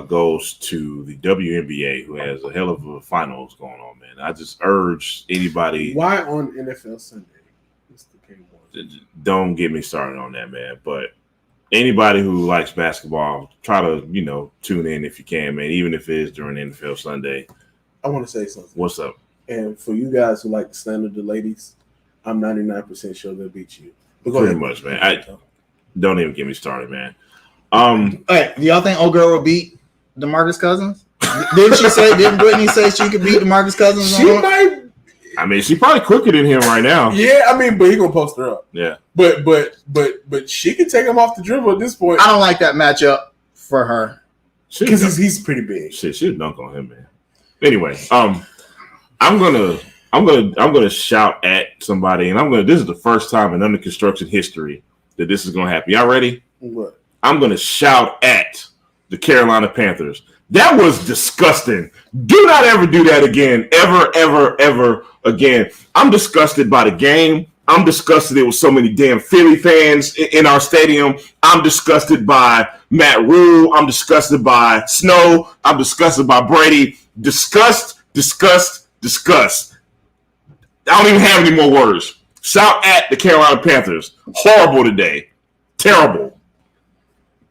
Speaker 3: goes to the WNBA, who has a hell of a finals going on, man. I just urge anybody.
Speaker 1: Why on NFL Sunday?
Speaker 3: Don't get me started on that, man. But anybody who likes basketball, try to tune in if you can, man. Even if it is during NFL Sunday.
Speaker 1: I want to say something.
Speaker 3: What's up?
Speaker 1: And for you guys who like to slander the ladies, I'm 99% sure they'll beat you.
Speaker 3: Pretty much, man. Don't even get me started, man.
Speaker 2: Hey, do y'all think old girl will beat DeMarcus Cousins? Didn't Brittany say she could beat DeMarcus Cousins?
Speaker 1: She might.
Speaker 3: I mean, she's probably quicker than him right now.
Speaker 1: Yeah, I mean, but he gonna post her up.
Speaker 3: Yeah.
Speaker 1: But she can take him off the dribble at this point.
Speaker 2: I don't like that matchup for her
Speaker 1: because he's pretty big.
Speaker 3: Shit, she'll dunk on him, man. Anyway, I'm gonna shout at somebody, and this is the first time in Under Construction history that this is gonna happen. Y'all ready?
Speaker 1: What?
Speaker 3: I'm gonna shout at the Carolina Panthers. That was disgusting. Do not ever do that again. Ever again. I'm disgusted by the game. I'm disgusted there was so many damn Philly fans in our stadium. I'm disgusted by Matt Rule. I'm disgusted by Snow. I'm disgusted by Brady. Disgust. I don't even have any more words. Shout at the Carolina Panthers. Horrible today. Terrible.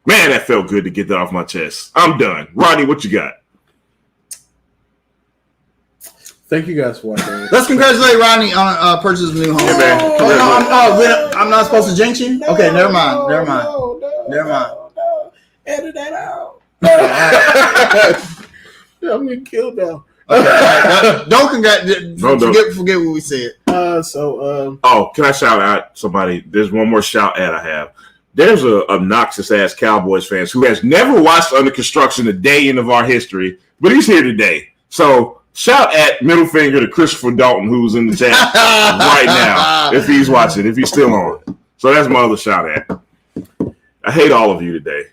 Speaker 3: Man, that felt good to get that off my chest. I'm done. Rodney, what you got?
Speaker 1: Thank you guys for watching.
Speaker 2: Let's congratulate Rodney on purchasing a new home.
Speaker 3: Yeah, man.
Speaker 2: I'm not supposed to jinx you? Okay, never mind.
Speaker 1: No. Edit that out. I'm getting killed now.
Speaker 2: Okay, don't forget what we said.
Speaker 3: Can I shout out somebody? There's one more shout out I have. There's a obnoxious ass Cowboys fans who has never watched Under Construction a day in of our history, but he's here today. So shout at middle finger to Christopher Dalton, who's in the chat right now, if he's watching, if he's still on. So that's my other shout at. I hate all of you today.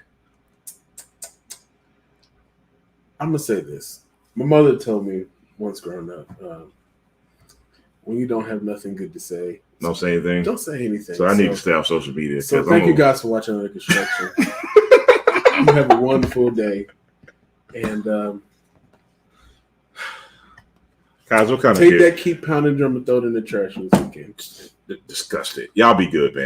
Speaker 1: I'm gonna say this. My mother told me once growing up, when you don't have nothing good to say,
Speaker 3: don't say anything.
Speaker 1: Don't say anything.
Speaker 3: So I need to stay off social media.
Speaker 1: So thank you guys for watching Under Construction. You have a wonderful day. And
Speaker 3: guys, what kind
Speaker 1: take that, keep pounding drum and throw it in the trash this weekend.
Speaker 3: Disgusted. Y'all be good, man.